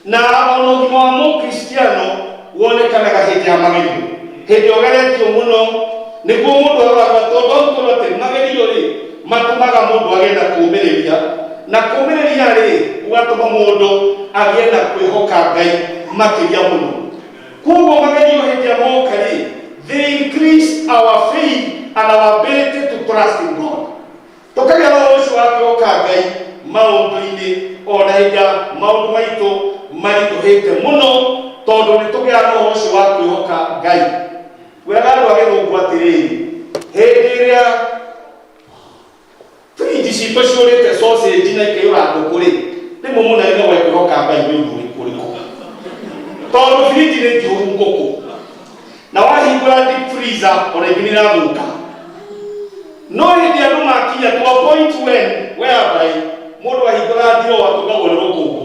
Na ona ũgima wa mũkristiano wonekanaga hĩndĩ ya magerio, hĩndĩ ĩrĩa ũgeretio mũno nĩguo mũndũ arwara. Tondũ hau tũrĩ atĩ magerio rĩ matũmaga mũndũ agĩe na kũũmĩrĩria, na kũũmĩrĩria rĩ gũgatũma mũndũ agĩe na kwĩhoka Ngai makĩria mũno. Koguo magerio hĩndĩ ĩrĩa moka rĩ, they increase our faith and our ability to trust in God. Tũkagĩa na ũhoro wa kwĩhoka Ngai maũndũ-inĩ ona hĩndĩ ya maũndũ maitũ maritũhĩte mũno, tondũ nĩ tũgĩa na ũhoro ũcio wa kwĩhoka Ngai. Wega andũ a Gĩthũngũ atĩrĩrĩ, hĩndĩ ĩrĩa fridge citũ ciũrĩte sausage na ikĩũra ngũkũ rĩ, rĩmwe mũndũ agĩrĩirwo kwĩhoka Ngai nĩ ũndũ ũrĩkũ, tondũ fridge nĩ njũru ngũkũ, na wahingũra deep freezer ona ingĩ nĩ irathũka. No hĩndĩ andũ makinya to a point whereby mũndũ ahingũra ndiroo atũngagwo nĩ rũkũngũ,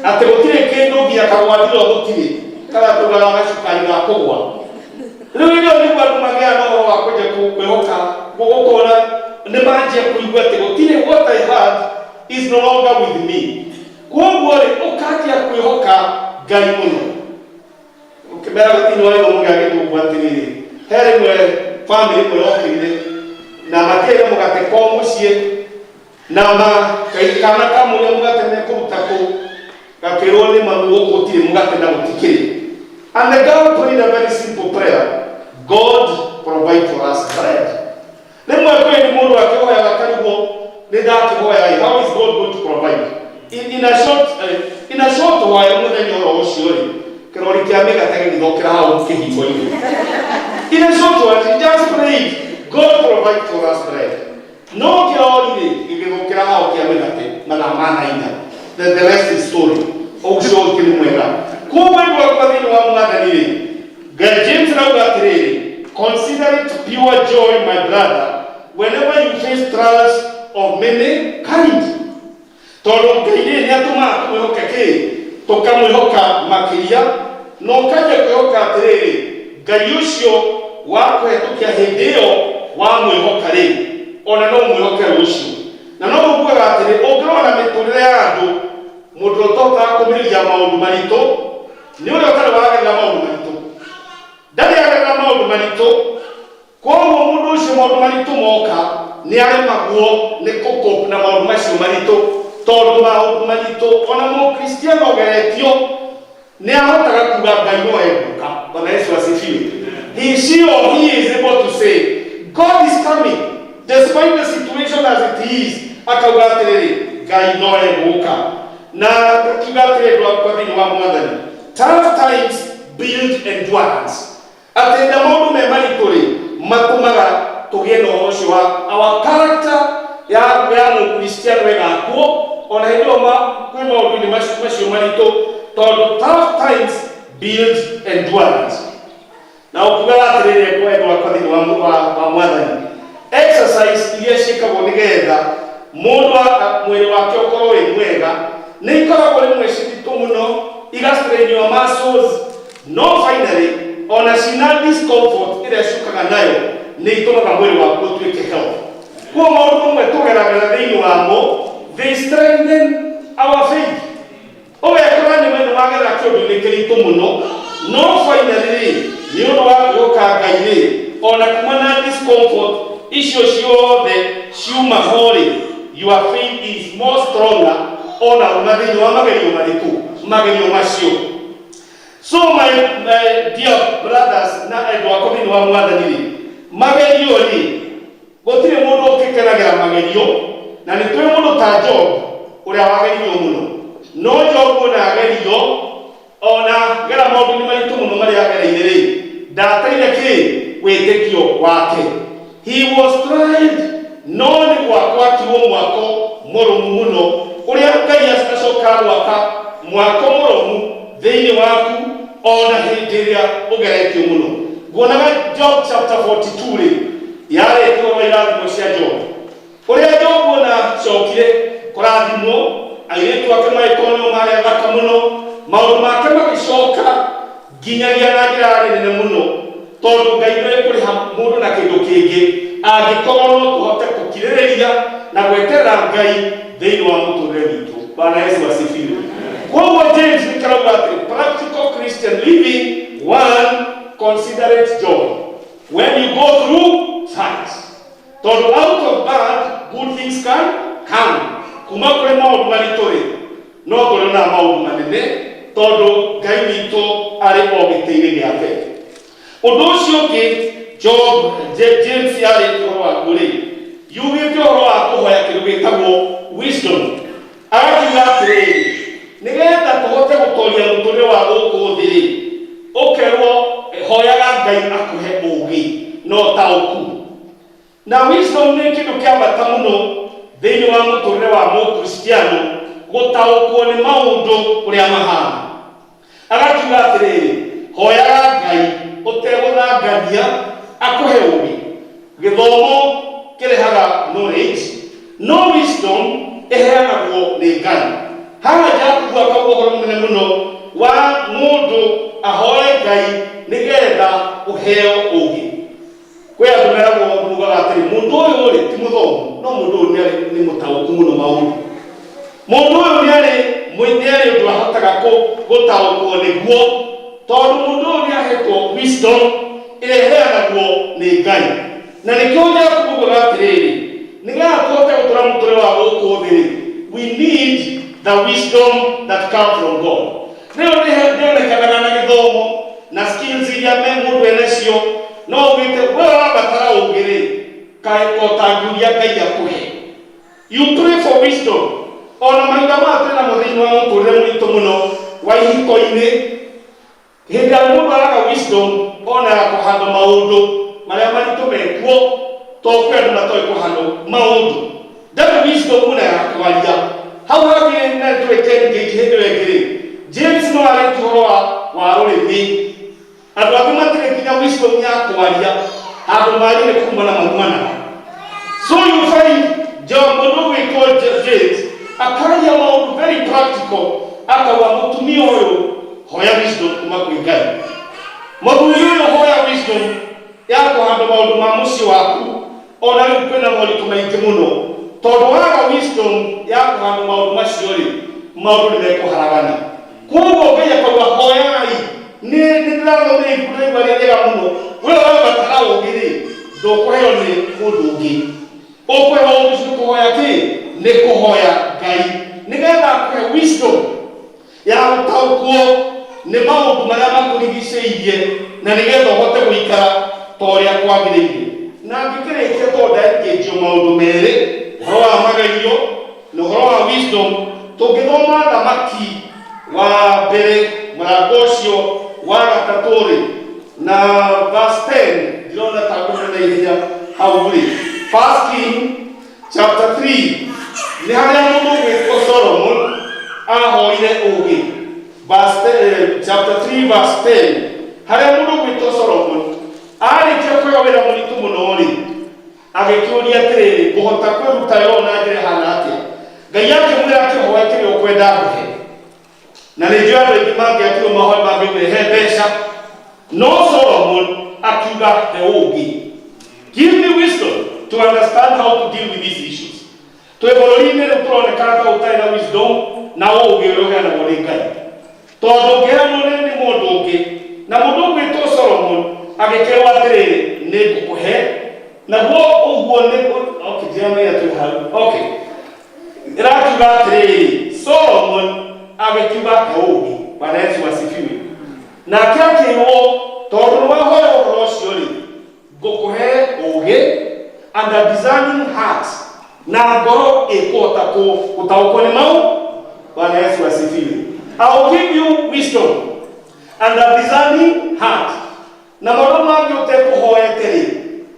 atĩ gũtirĩ kĩndũ nginya kagwa ndiroo gũtirĩ karatũgaga gacukari ga kũgwa. Rĩu hĩndĩ ĩyo nĩguo andũ magĩaga na ũhoro wa kwenda kwĩhoka, gũkona nĩ manjia kũigua atĩ gũtirĩ, what I had is no longer with me. Koguo rĩ ũkanjia kwĩhoka Ngai mũno. Ũkĩmera thĩinĩ wa Gĩthomo gĩa Gĩthũngũ atĩrĩrĩ, he rĩmwe famĩlĩ ĩmwe yokĩire na makĩrĩa mũgate kwa mũciĩ, na kana kamũrĩa mũgate mekũruta kũu gakĩrwo nĩ mami gũkũ gũtirĩ mũgate na gũtikĩrĩ. And the girl prayed a very simple prayer, God provide for us bread. Rĩmwe kwĩ mũndũ akĩhoyaga karigwo, nĩ ndakĩhoya, how is God going to provide? In a short while mũthenya oro ũcio rĩ, kĩrori kĩa mĩgate gĩgĩthokera hau kĩhingo-inĩ. In a short while, he just prayed, God provide for us bread. No kĩrori rĩ gĩgĩthokera hau kĩa mĩgate mathaa ma 9. The rest is story. ucio ukiri mwega kuwe ndwa kwa thini wa mwathani James rauga atiriri, consider it pure joy my brother whenever you face trials of many kind. Tondũ Ngai nĩ atũmaga tũmwĩhoke tũkamwĩhoka makĩria na ũkaja kwĩhoka atĩrĩrĩ Ngai ũcio wa kũhetũkia hĩndĩ ĩyo wa mwĩhoka rĩ ona no mwĩhoke rũciũ. Na no ũguaga atĩrĩ ũngĩrona mĩtũrĩre ya andũ mũndũ ũtokaga kũmĩrĩria maũndũ maritũ nĩ ũrĩa ũtarĩ wagerera maũndũ maritũ. Ndarĩ agerera maũndũ maritũ, koguo mũndũ ũcio maũndũ maritũ moka nĩ aremagwo nĩ kũkũp na maũndũ macio maritũ. Tondũ maũndũ maritũ ona mũkristiano ũgeretio nĩ ahotaga kuga Ngai no egũka. Bwana Yesu asifiwe. He is able to say God is coming despite the situation as it is. Akauga atĩrĩrĩ Ngai no egũka. Na akiuga atĩrĩrĩ kwa thĩinĩ wa mwathani, tough times build endurance. Atĩ na maũndũ me maritũ rĩ matũmaga tũgĩe na ũhoro ũcio wa our character ya mũkristiano ĩgakuo ona hĩndĩ ĩyo kwĩ maũndũ-inĩ macio maritũ tondũ tough times build endurance. Na ũkugaga atĩrĩrĩ kwendwo akwa thĩinĩ wa mwathani, exercise iria ciĩkagwo nĩgetha mũndũ mwĩrĩ wake ũkorwo wĩ mwega nĩ ikoragwo rĩmwe cititũ mũno, igastrain your muscles, no finally ona cina discomfort ĩrĩa ciũkaga nayo nĩ itũmaga mwĩrĩ waku ũtuĩke health. Kuo maũndũ mamwe tũgeragĩra thĩinĩ wamo they strengthen our faith. Ũgekora nĩ wendo wagerera kĩũndũ-inĩ kĩritũ mũno no finally nĩ ũndũ wa kwĩhoka Ngai ona kuma na discomfort icio ciothe ciuma ho-rĩ your faith is more stronger ona uma thĩinĩ wa magerio maritũ magerio macio. So my dear brothers na andũ akwa thĩinĩ wa mwathani-rĩ magerio-rĩ gũtirĩ mũndũ ũkĩkenagĩra magerio na nĩ twĩ mũndũ ta Job ũrĩa wageririo mũno no Job ona agerio ona gera maũndũ-inĩ maritũ mũno marĩa agereire-rĩ ndateire wĩtĩkio wake. He was tried no nĩ gwakwo mwako mũrũmu mũno ũrĩa Ngai acokaga gwaka mwako mũrũmu thĩinĩ waku ona hĩndĩ ĩrĩa ũgeretio mũno. Nguonaga Job chapter 42-rĩ yarĩtwo wa irathimo cia Job ũrĩa Job ona cokire kũrathimwo airĩtu ake magĩkorwo marĩ athaka mũno, maũndũ make magĩcoka nginyagia na njĩra nene mũno tondũ Ngai nĩ ekũrĩha mũndũ na kĩndũ kĩngĩ angĩkorwo no tũhote gũkirĩrĩria na gweterera Ngai thĩinĩ wa mũtũrĩre witũ. Bwana Yesu asifiwe. Koguo James nĩkarauga atĩ practical Christian living, one, consider it joy when you go through trials. Tondũ out of bad good things can come. Kuma kũrĩ maũndũ maritũ-rĩ no kũrĩ na maũndũ manene tondũ Ngai witũ arĩ o gĩtĩ-inĩ gĩake. Ũndũ ũcio ũngĩ James yarĩtie ũhoro waguo-rĩ yugĩte ũhoro wa kũhoya kĩndũ gĩtagwo wisdom. Agakiuga atĩrĩrĩ nĩgetha tũhote gũtooria mũtũrĩre wa gũkũ thĩ-rĩ ũkerwo hoyaga Ngai akũhe ũũgĩ na ũtaũku. Na wisdom nĩ kĩndũ kĩa bata mũno thĩinĩ wa mũtũrĩre wa mũkristiano gũtaũkwo nĩ maũndũ ũrĩa mahana. Agakiuga atĩrĩrĩ hoyaga Ngai ũtegũthangania akũhe ũũgĩ. Gĩthomo kĩrehaga knowledge no wisdom ĩheanagwo nĩ Ngai. Haha Jakubu akauga ũhoro mũnene mũno wa mũndũ ahoe Ngai nĩgetha ũheo ũũgĩ. Kwĩ andũ meragwo mugaga atĩrĩ mũndũ ũyũ-rĩ ti mũthomu no mũndũ ũyũ nĩ mũtaũku mũno maũndũ. Mũndũ ũyũ nĩarĩ ũndũ ahotaga gũtaũkwo nĩguo tondũ mũndũ ũyũ nĩahetwo wisdom ĩrĩa ĩheanagwo nĩ Ngai. Na nĩkĩo Jakubu augaga atĩrĩrĩ nĩgetha tũhote gũtũra mũtũrĩre wa gũkũ thĩ-rĩ we need the wisdom that comes from God. Rĩu nĩonekanaga na gĩthomo na skills iria mũndũ enacio no ugĩte we wabatara ũũgĩ-rĩ kaĩ ũtangiuria Ngai akũhe. You pray for wisdom. Ona mahinda maya twĩna thĩinĩ wa mũtũrĩre mũritũ mũno wa ihiko-inĩ hĩndĩ ĩrĩa mũndũ araga wisdom ona ya kũhandwo maũndũ marĩa maritũ mekuo tondũ kwĩ andũ matoĩ kũhandwo maũndũ ndarĩ wisdom mũna ya kwaria hau hangĩ na twĩke engage hĩndĩ ĩyo ĩngĩ-rĩ rũrĩmĩ andũ angĩ matirĩ nginya wisdom ya kwaria andũ marire kumana maumana. So you find John mũndũ gwĩtwo James akaria maũndũ very practical akauga mũtumia ũyũ hoya wisdom kuma kwĩ Ngai. Mũthuri ũyũ hoya wisdom ya kũhandå maũndũ ma mũciĩ waku ona rĩu kwĩna moritũ maingĩ mũno tondũ waga wisdom ya kũhandå maũndũ macio rĩ maũndũ nĩ mekũharagana. Koguo Ngai akauga hoyai nĩ ndĩrathomire ibuku rĩu rĩrĩa rĩega mũno wee wabatara ũũgĩ rĩ ndũkũheo nĩ mũndũ ũngĩ ũkũheo ũndũ ũcio kũhoya kĩ nĩ kũhoya Ngai nĩgetha akũhe wisdom ya gũtaũkwo nĩ maũndũ marĩa makũrigicĩirie na nĩgetha ũhote gũikara ta ũrĩa kwagĩrĩire. Na ngĩkĩrĩkia tondũ ndarĩkĩtio maũndũ merĩ ũhoro wa magerio na ũhoro wa wisdom tũngĩthoma Thamaki wa mbere mũrango ũcio wa gatatũ rĩ na verse 10 ndĩrona ta ngũmĩra na ihenya hau rĩ 1 King chapter 3 nĩ harĩa mũndũ gwĩtwo Solomon ahoire ũũgĩ. Chapter 3 verse 10 harĩa mũndũ gwĩtwo Solomon arĩkia kwĩga wĩra mũritũ mũno rĩ agĩkĩũria atĩrĩrĩ ngũhota kwĩruta yo na njĩra hana atĩa. Ngai akĩmwĩra akĩhoya kĩrĩa ũkwenda ngũhe. Na nĩ njũĩ andũ aingĩ mangĩakĩrwo mahoya mangĩmũrehe mbeca no Solomon akiuga he ũũgĩ. Give me wisdom to understand how to deal with these issues. Twĩ bũrũri-inĩ rĩu tũronekana ta ũtarĩ na wisdom na ũũgĩ ũrĩa ũheanagwo nĩ Ngai tondũ ũngĩheanwo nĩ mũndũ ũngĩ na mũndũ ũgwĩtwo Solomon agĩkĩrwo atĩrĩrĩ nĩ ngũkũhe naguo ũguo nĩ ndĩramenya twĩ hau ĩrakiuga atĩrĩrĩ Solomon agĩkiuga he ũũgĩ. Bwana Yesu asifiwe. Nake akĩrwo tondũ nĩwahoya ũhoro ũcio rĩ ngũkũhe ũũgĩ and a discerning heart na ngoro ĩkũhota gũtaũkwo nĩ mau. Bwana Yesu asifiwe. I'll give you wisdom and a discerning heart. Na maũndũ mangĩ ũtekũhoete rĩ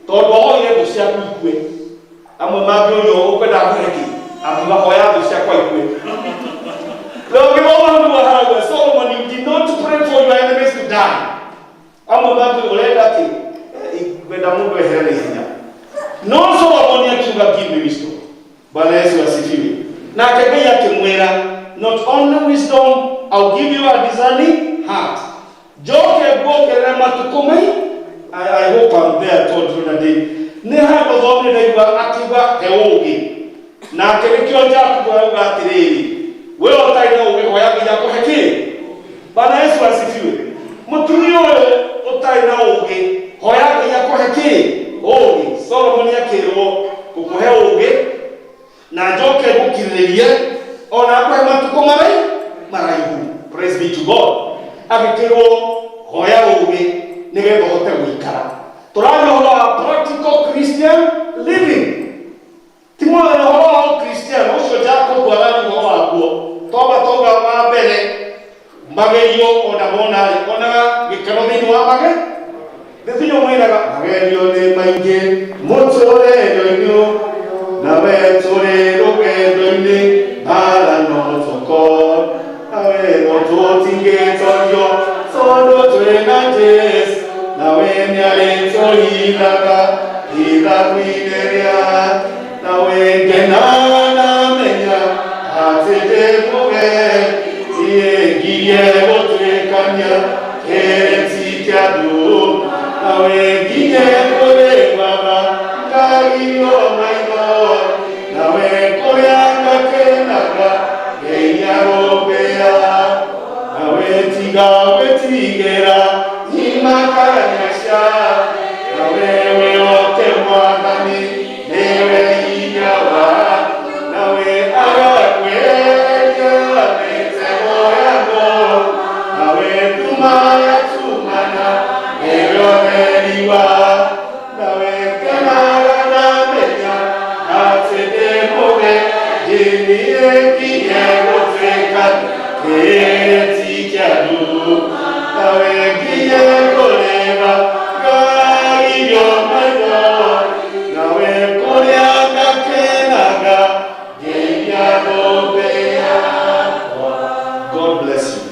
tondũ ahoire thũ ciaku ikue amwe mangĩũrio ũkwenda kũhe kĩ akiuga hoya thũ ciakwa ikue. Solomon, you did not pray for your enemies to die. Amwe mangĩ ũrenda kĩ kwenda mũndũ ehere na ihenya. No Solomon akiuga give me wisdom. Bwana Yesu asifiwe. Nake Ngai akĩmwĩra not only wisdom, I'll give you a discerning heart. Joke guokerera matukũ mai. I hope I'm there told you that day. Nĩ handũ thomire ndaigua akiuga he ũũgĩ. Nake nĩkĩo Jakubu arauga atĩrĩrĩ wee ũtarĩ na ũũgĩ hoya Ngai akũhe kĩ. Bwana Yesu asifiwe. Mũtumia ũyũ ũtarĩ na ũũgĩ hoya Ngai akũhe kĩ ũũgĩ. Solomon akĩrwo ngũkũhe ũũgĩ na njoke ngũkirĩrĩrie ona ngũhe matukũ maraihu. Praise be to God. Agĩkĩrwo hoya ũũgĩ nĩgetha ũhote gũikara. Tũraria ũhoro wa practical Christian living. Ti mũthenya ũhoro wa Christian ũcio Jacob araria ũhoro waguo toga wa mbere magerio ona mona onaga gĩkeno thĩinĩ wa thĩinĩ mwĩraga magerio nĩ maingĩ mũtũrĩre-inĩ nawe tũrĩ rũgendo-inĩ mbara no tũkorwo nawe no tũtingĩtorio tondũ twĩ na Jesũ nawe nĩarĩ tũhithaga ithabu-inĩ rĩa nawe ngena na menya atĩ ndĩ mũgeni ngirie gũtuĩkania kĩrĩti kĩa andũ nawe ngirie kũrĩ baba ngagio maitho nawe kũrĩa ngakenaga ngeia rũmbĩa nawe tiga gwĩtigĩra imakanyasha nawe wĩoke Mwathani nĩwe hinya wa nawe agakwĩria mĩtego yamo nawe nduma yatumana nĩwe ũtheri wa nawe ngenaga na menya atĩ ndĩ mũgeni ngirie gũtuĩka kĩrĩti kĩa andũ nawe ngirie kũrĩba ngairio maitho nawe kũrĩa ngakenaga ngeia rũmbĩa. God bless you.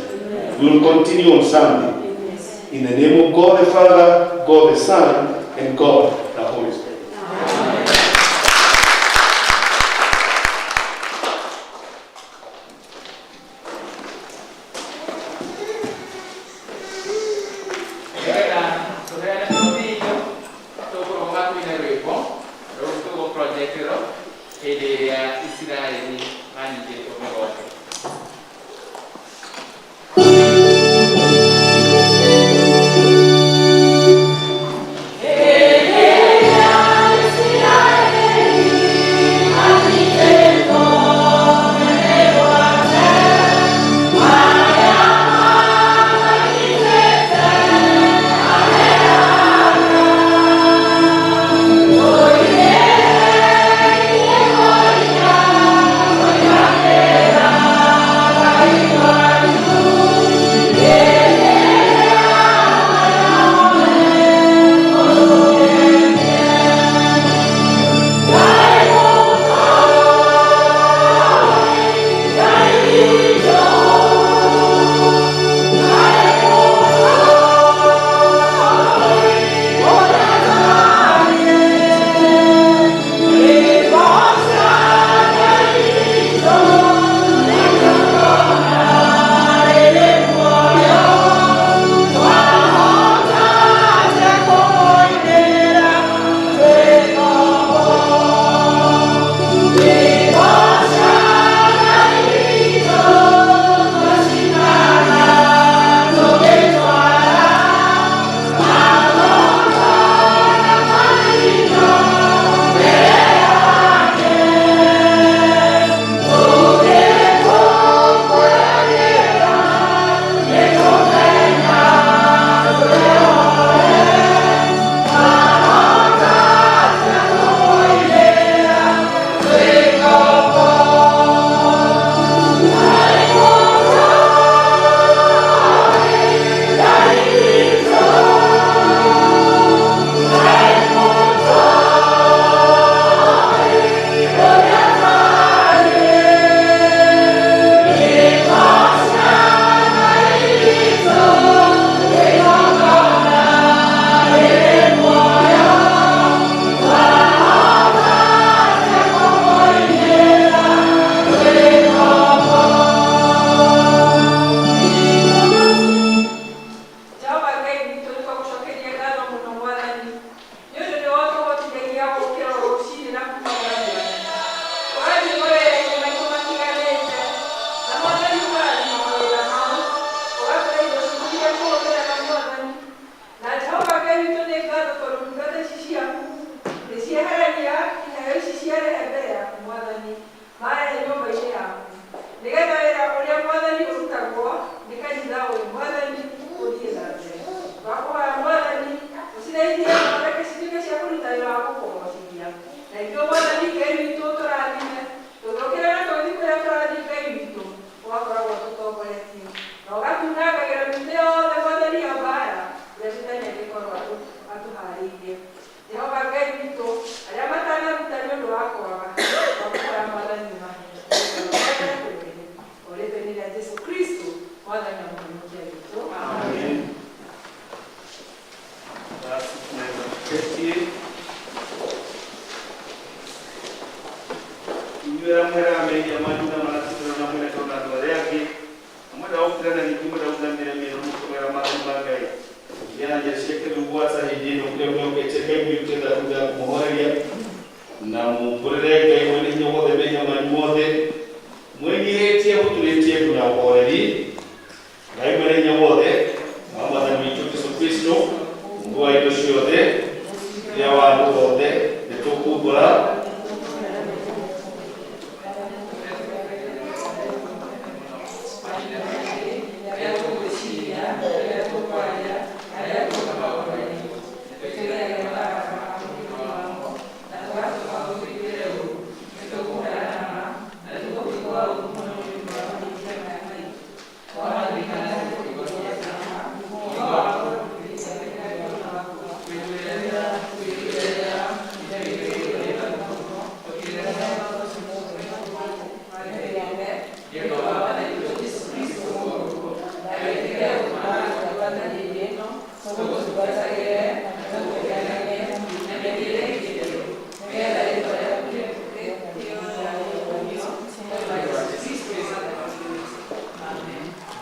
We will continue on Sunday. In the name of God the Father, God the Son, and God the Holy Spirit.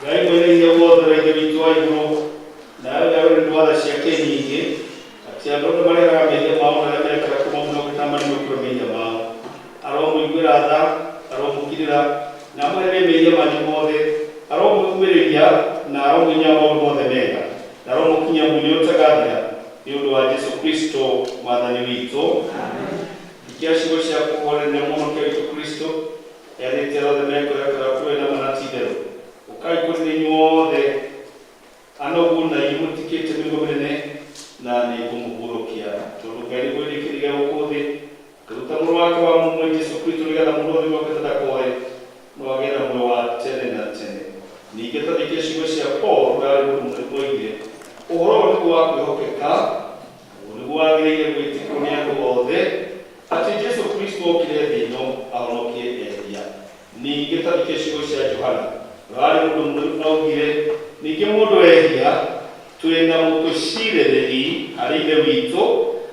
Ngai mwene hinya wothe rege witũ wa igũrũ nawe nawe nĩ ndwatha ciake nyingĩ atĩ andũ othe mareraga mehia mao na arĩa merekera kuma mũno gĩtambani gũkĩra mehia mao aromũiguĩra tha aromũkirĩra na mweherere mehia manyu mothe aromũumĩrĩria na aromũinya maũndũ mothe mega na aromũkinyia muoyo ũtagathira nĩ ũndũ wa Jesũ Kristo mwathani witũ. Ikia ciugo cia kũhoorera mũhonokia witũ Kristo erĩte othe mekũrekera kwenda manatitherũ ukai kũrĩ inyuothe anogu na imũtikĩte mĩrigo mĩnene na nĩ ngũmũhurũkia tondũ Ngai nĩ gwĩtĩkĩrire gũkũ thĩ akĩruta mũrũ wake wa mũmwe Jesũ Kristo nĩgetha mũndũ wothe ũrĩa ndakoe no agĩe na muoyo wa tene na tene. Ningĩ tũthĩkie ciugo cia Paul ũrĩa mũndũ mũrĩmu oigire ũhoro ũyũ nĩguo wa kwĩhokeka nĩguo wagĩrĩire gwĩtĩkwo nĩ andũ othe atĩ Jesũ Kristo okire thĩ ĩno ahonokie ehia. Ningĩ tũthĩkie ciugo cia Johana rarĩ mũndũ mũrĩmu augire ningĩ mũndũ ehia twĩna mũtũcirĩrĩri harĩ ithe witũ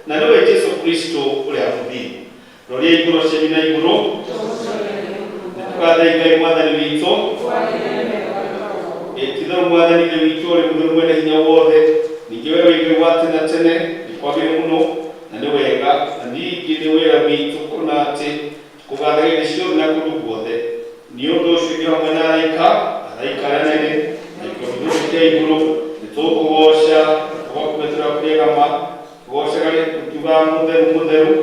na nĩwe Jesũ Kristo ũrĩa mũthingu. Roria igũrũ cianyu na igũrũ nĩtũgathaitha Ngai mwathani witũ ti-itherũ mwathani ithe witũ ũrĩ mũtheru mwene hinya wothe ningĩ we wĩ wa tene na tene nĩ kwagĩrĩire mũno na nĩ wega na ningĩ nĩ wĩra witũ kuona atĩ kũgathaga indo ciothe na kũndũ guothe nĩ ũndũ ũcio ingĩ hamwe na araika arĩa anene na gĩkĩro kĩa igũrũ nĩtũkũgoca tũgakwĩtĩra kwĩgama tũgocaga tukiugaga mũtheru mũtheru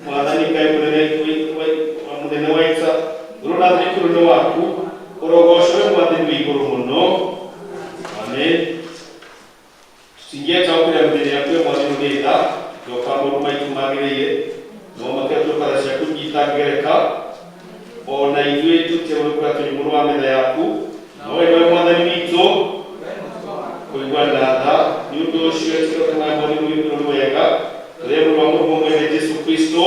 mwathani Ngai mũnene wa ita igũrũ na thĩ ikũrũ-inĩ waku ũrogocwo wĩ mwathani wĩ igũrũ mũno. Amen. Tũtingĩetaũkĩra mĩthenya yaku ya mwathani ũrĩ tha tũka maũndũ maitũ magĩrĩire no makĩria bara ciaku nyita ngereka ona ithuĩ tũtiagũrĩkũra tũrĩ mũrũ wa metha yaku no we nĩwe mwathani witũ kũigua na tha nĩ ũndũ ũcio tũrĩ mwathani witũ nĩ wega tũrĩa mũrũ wa mũrũ mwene Jesũ Kristo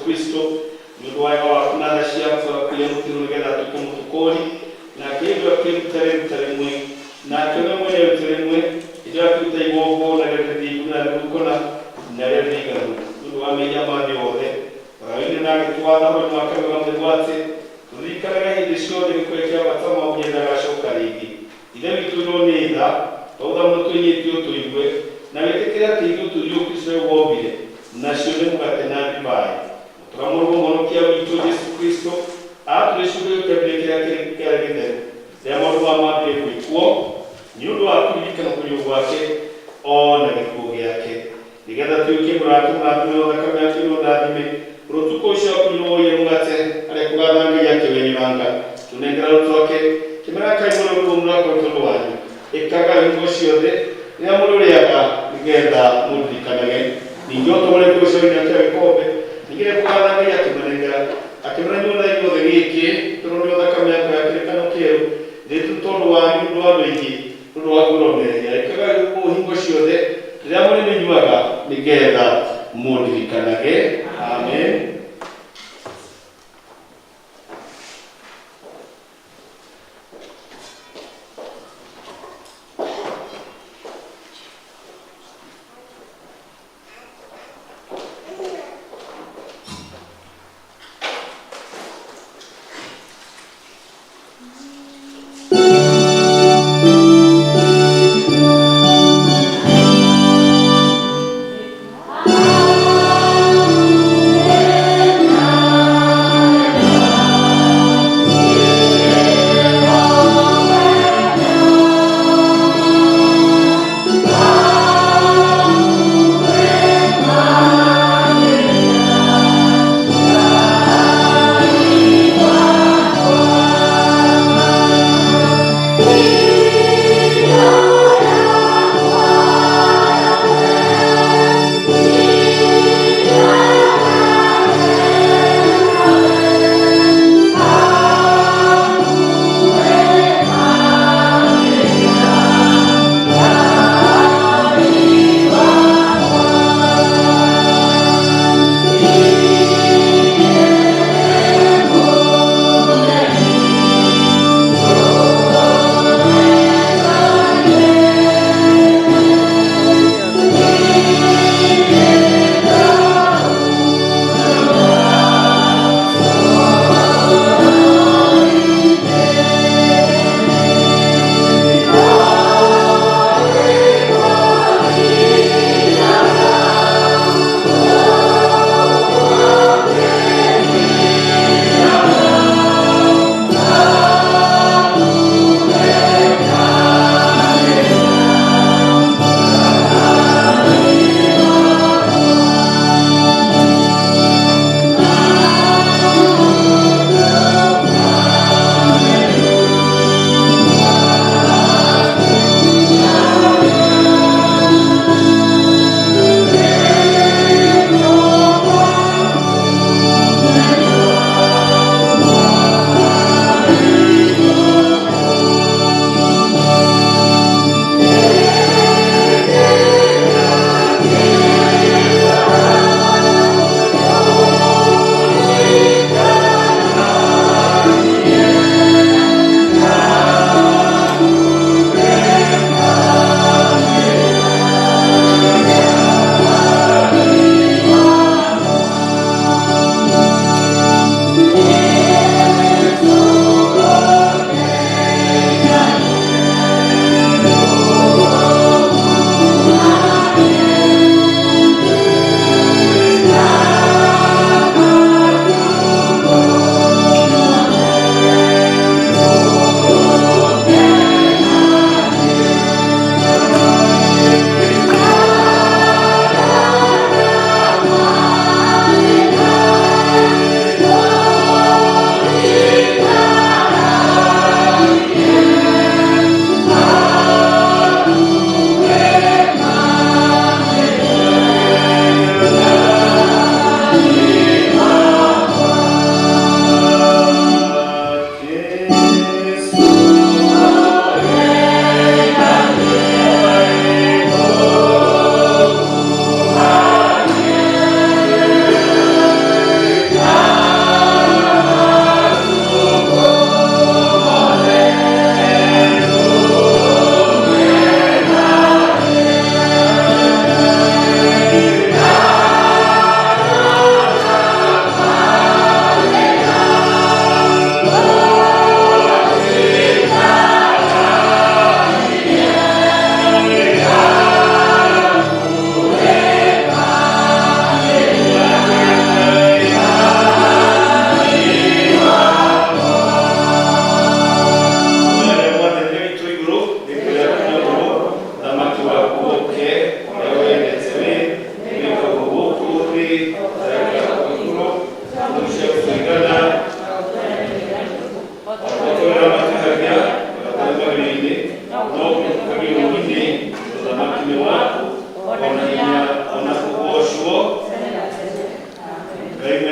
Kristo nĩũndũ wa waku na tha ciaku akũria mũtino nĩgetha atuĩke mũtũkũri na akĩendwo akĩruta rĩruta rĩmwe na akĩona mwene rĩruta rĩmwe ĩrĩa akĩruta igongona rĩrĩa rĩthingu na rĩgũkũna na rĩrĩa rĩiganu nĩũndũ wa mehia ma thĩ yothe wagaĩire na agĩtwatha mwena wake wega mũtheru atĩ tũririkanaga hĩndĩ ciothe gĩkũrĩa kĩa bata maũnye ndagacoka rĩngĩ. Ithe witũ no nĩ tha twautha mũno twĩnyĩtio tũigue na wĩtĩkĩre atĩ ithuĩ tũthiĩ Kristo we wombire nacio nĩ mũgate na ndibei tũramũrwo mũhonokia witũ Jesũ Kristo atũrĩcugĩrio kĩambĩrĩria kĩrĩa kĩarĩ gĩtheru rĩrĩa maũndũ maya mambĩrĩirie gwĩkwo nĩ ũndũ wa kũririkana kũriũ gwake ona gĩkuũ gĩake nĩgetha tuĩke mũratũ mũratũmĩrwo thakame yake no ndathime ũtukũ ũcio akũnyuoire mũgate harĩa kũgatha Ngai akĩwenyũranga tũnengera rũtwake kĩmera Ngai mũno ruo mũrakwo tondũ wanyu ĩkaga hingo ciothe rĩrĩa mũrũrĩaga nĩgetha mũririkanage. Ningĩ otomore kũcoiria kĩa gĩkombe ningĩ kũgatha Ngai akĩmũranyua na inyuothe gĩkĩ tondũ nĩo thakame yako ya kĩrĩkanĩro kĩerũ ndĩtũ tondũ wanyu ũndũ wa andũ aingĩ ũndũ wa kũrũmĩrĩria ĩkaga hingo ciothe rĩrĩa mũrĩmĩnyuaga nĩgetha mũririkanage. Amen.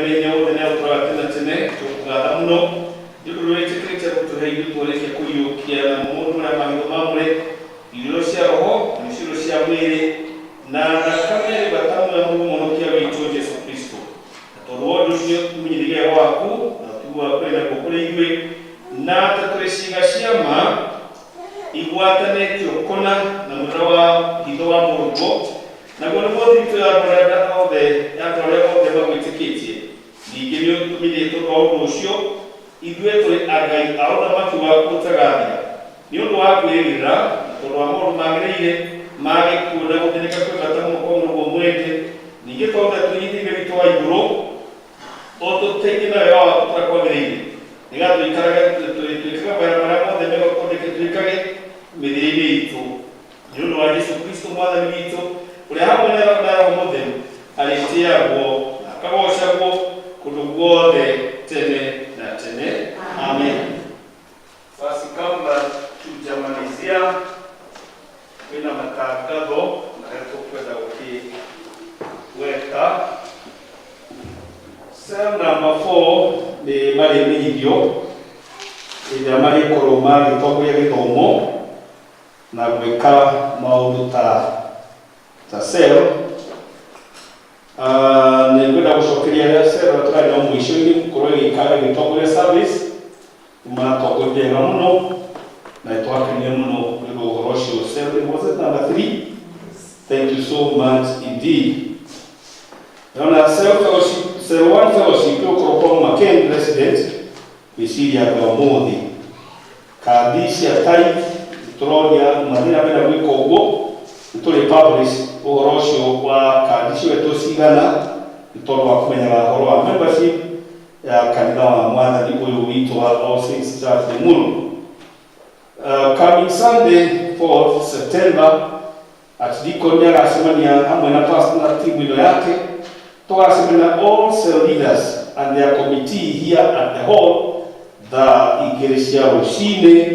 menya wothe nä aåtåraga tene tene tåkågatha må no nä å ndå rwä tä kä rä te gå tå he ithuä twarä kå iå kia na må ndå marä a magitå mamå irio cia roho na cioro cia mwä rä na thakame ä batamwe må mũhonokia witũ Jesu Kristo na tondũ wa ũndũ ũcio tũmenyithĩrie waku na tiguo kũrĩ na kũrĩ ithuĩ na ta tũrĩ ciĩga cia ma igwatanĩtio kũna na mũtwe wa hitho wa mũrungo naguo nĩguo thiritũ ya andũ arĩa othe magwĩtĩkĩtie ningĩ nĩ ũtũmĩrĩte ũndũ wa ũndũ ũcio ithuĩ tũrĩ agai a ũthamaki waku ũtagathira nĩ ũndũ wa kwĩrĩgĩrĩra tondũ wa maũndũ magĩrĩire ma gĩkuũ na gũthĩnĩka kwĩ bata mũno kwa mũndũ mwende ningĩ twothe tũnyitĩire witũ wa igũrũ ũtũteithie na wega waku tũrĩa kwagĩrĩire nĩgetha twĩkaga mawĩra marĩa mothe mega kwendeke twĩkage mĩthiĩre-inĩ itũ nĩ ũndũ wa Jesu Kristo mwathani witũ ũrĩa hamwe na Roho Mũtheru arĩtĩagwo na akagocagwo kũndũ guothe tene na tene. Amen. Basi kabla tujamalizia kuna matangazo na tukwenda kukiweka. Sehemu namba 4 ni marĩmithio ĩrĩa marĩkorwo magĩtongoria gĩthomo na gwĩka maũndũ ta cell. Nĩ ngwenda gũcokeria cell tũrarĩ no mũico-inĩ gũkorwo ĩgĩtongoria service matongoria wega mũno na twakenia mũno nĩ ũndũ ũhoro ũcio. Cell was it number 3? Thank you so much indeed. Naona cell 1 fellowship ũkorwo kwa Makeni resident wĩciria wa ũmũthĩ kandi cia tithe tũroria mathĩna mena gwĩka ũguo nĩ tũrĩ publish ũhoro ũcio wa kandi ciothe cigana nĩ tondũ wa kũmenyaga ũhoro wa membership ya kanitha wa mwathani ũyũ witũ wa All Saints Church Limuru. Coming Sunday 4th September Archdeacon nĩ agacemania hamwe na pastor na timu ĩno yake tũgacemania all cell leaders and their committee here at the hall thaa igĩrĩ cia rũcinĩ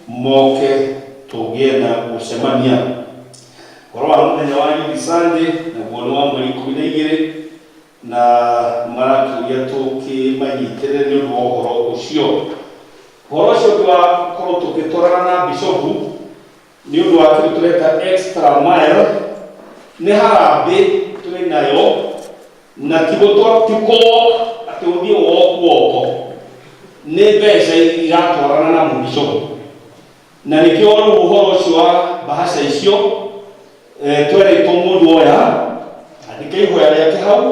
moke tũgĩe na gũcemania. Ũhoro wa mũthenya wa Youth Sunday naguo nĩ wa mweri 12 na maratũria tũkĩmanyitĩrĩre nĩ ũndũ wa ũhoro ũcio. Ũhoro ũcio twakorwo tũgĩtwarana na bishopu nĩ ũndũ wa kĩndũ tũreta extra mile nĩ harambĩ tũrĩ nayo na tiko atĩ ũthiĩ woko nĩ mbeca iratwarana na mũbishopu na nĩkĩo rĩu ũhoro ũcio wa mbahaca icio twerĩtwo mũndũ oya andĩke ihoya rĩake hau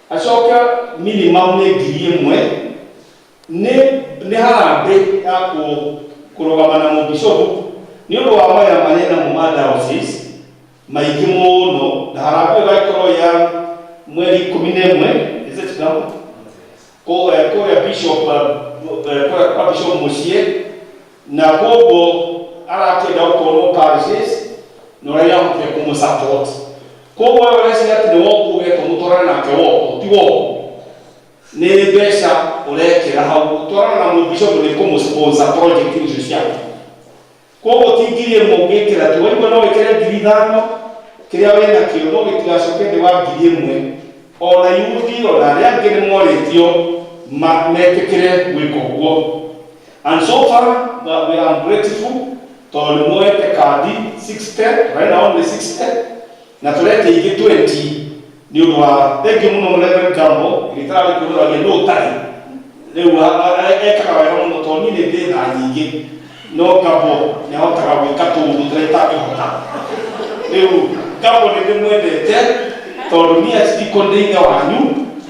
acoke minimum nĩ 1,000 nĩ harambĩ ya kũrũgama na mũbishopu nĩ ũndũ wa mawĩra marĩa namo ma diocese maingĩ mũno na harambĩ ĩgagĩkorwo ya mweri 11 is it now kũrĩa bishop kwa bishop mũciĩ na koguo arakĩenda gũtwarwo parishes na ũrĩa ahotire kũmũsupport koguo wewe ũreciria atĩ nĩ woku ũgetwo mũtwarane nake woko ti woko nĩ mbeca ũrekĩra hau gũtwarana na mũbishopu nĩ kũmũsponsor project icio ciaku koguo ti 1,000 ũngĩkĩra tu waigua no wĩkĩre 5,000 kĩrĩa wĩna kĩo no gĩtigacoke thĩ wa 1,000 ona yuthi ona arĩa angĩ nĩ morĩtio metĩkĩre gwĩka ũguo. And so far we are grateful tondũ nĩ moete kandi 60 right now only 60 na tũrete ingĩ 20 nĩ ũndũ wa thengi mũno Reverend Gambo ĩgĩtarĩ kũrũragia no ũtarĩ rĩu ekaga wega mũno tondũ niĩ nĩ ndĩ tha nyingĩ no Gambo nĩ ahotaga gwĩka tũũndũ tũrĩa itangĩhota. Rĩu Gambo nĩ ndĩmwendete tondũ niĩ Archdeacon ndĩ ithe wanyu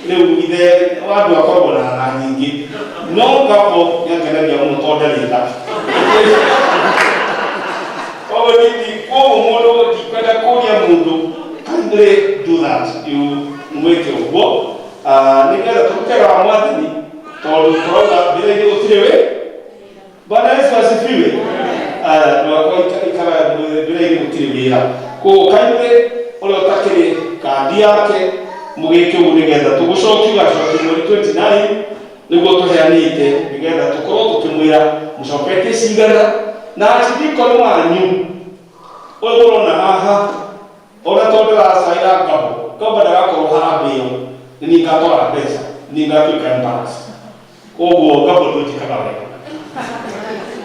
rĩu ithe wa andũ akoragwo na tha nyingĩ no Gambo nĩ angenagia mũno tondũ ndarĩ tha. Koguo mũndũ ndikwenda kũria mũndũ kindly do that mwĩke ũguo nĩgetha tũrutĩra wa mwathani tondũ tũrauga mbere-inĩ gũtirĩ wĩ Bwana Yesu asifiwe. Wakwa ikara mbere-inĩ gũtirĩ wĩra koguo kindly ũrĩa ũtakĩrĩ kandi yake mũgĩke ũguo nĩgetha tũgũcokia mweri 29 nĩguo tũheanĩte nĩgetha tũkorwo tũkĩmwĩra mũcoketie cigana na Archdeacon wanyu ũyũ ũrona haha ona tondũ aracaĩra Gambo ndagakorwo harambĩ ĩyo nĩ niĩ ngatwara mbeca ni ngatuĩka embarrassed. Koguo ngabũndũ njĩkaga wega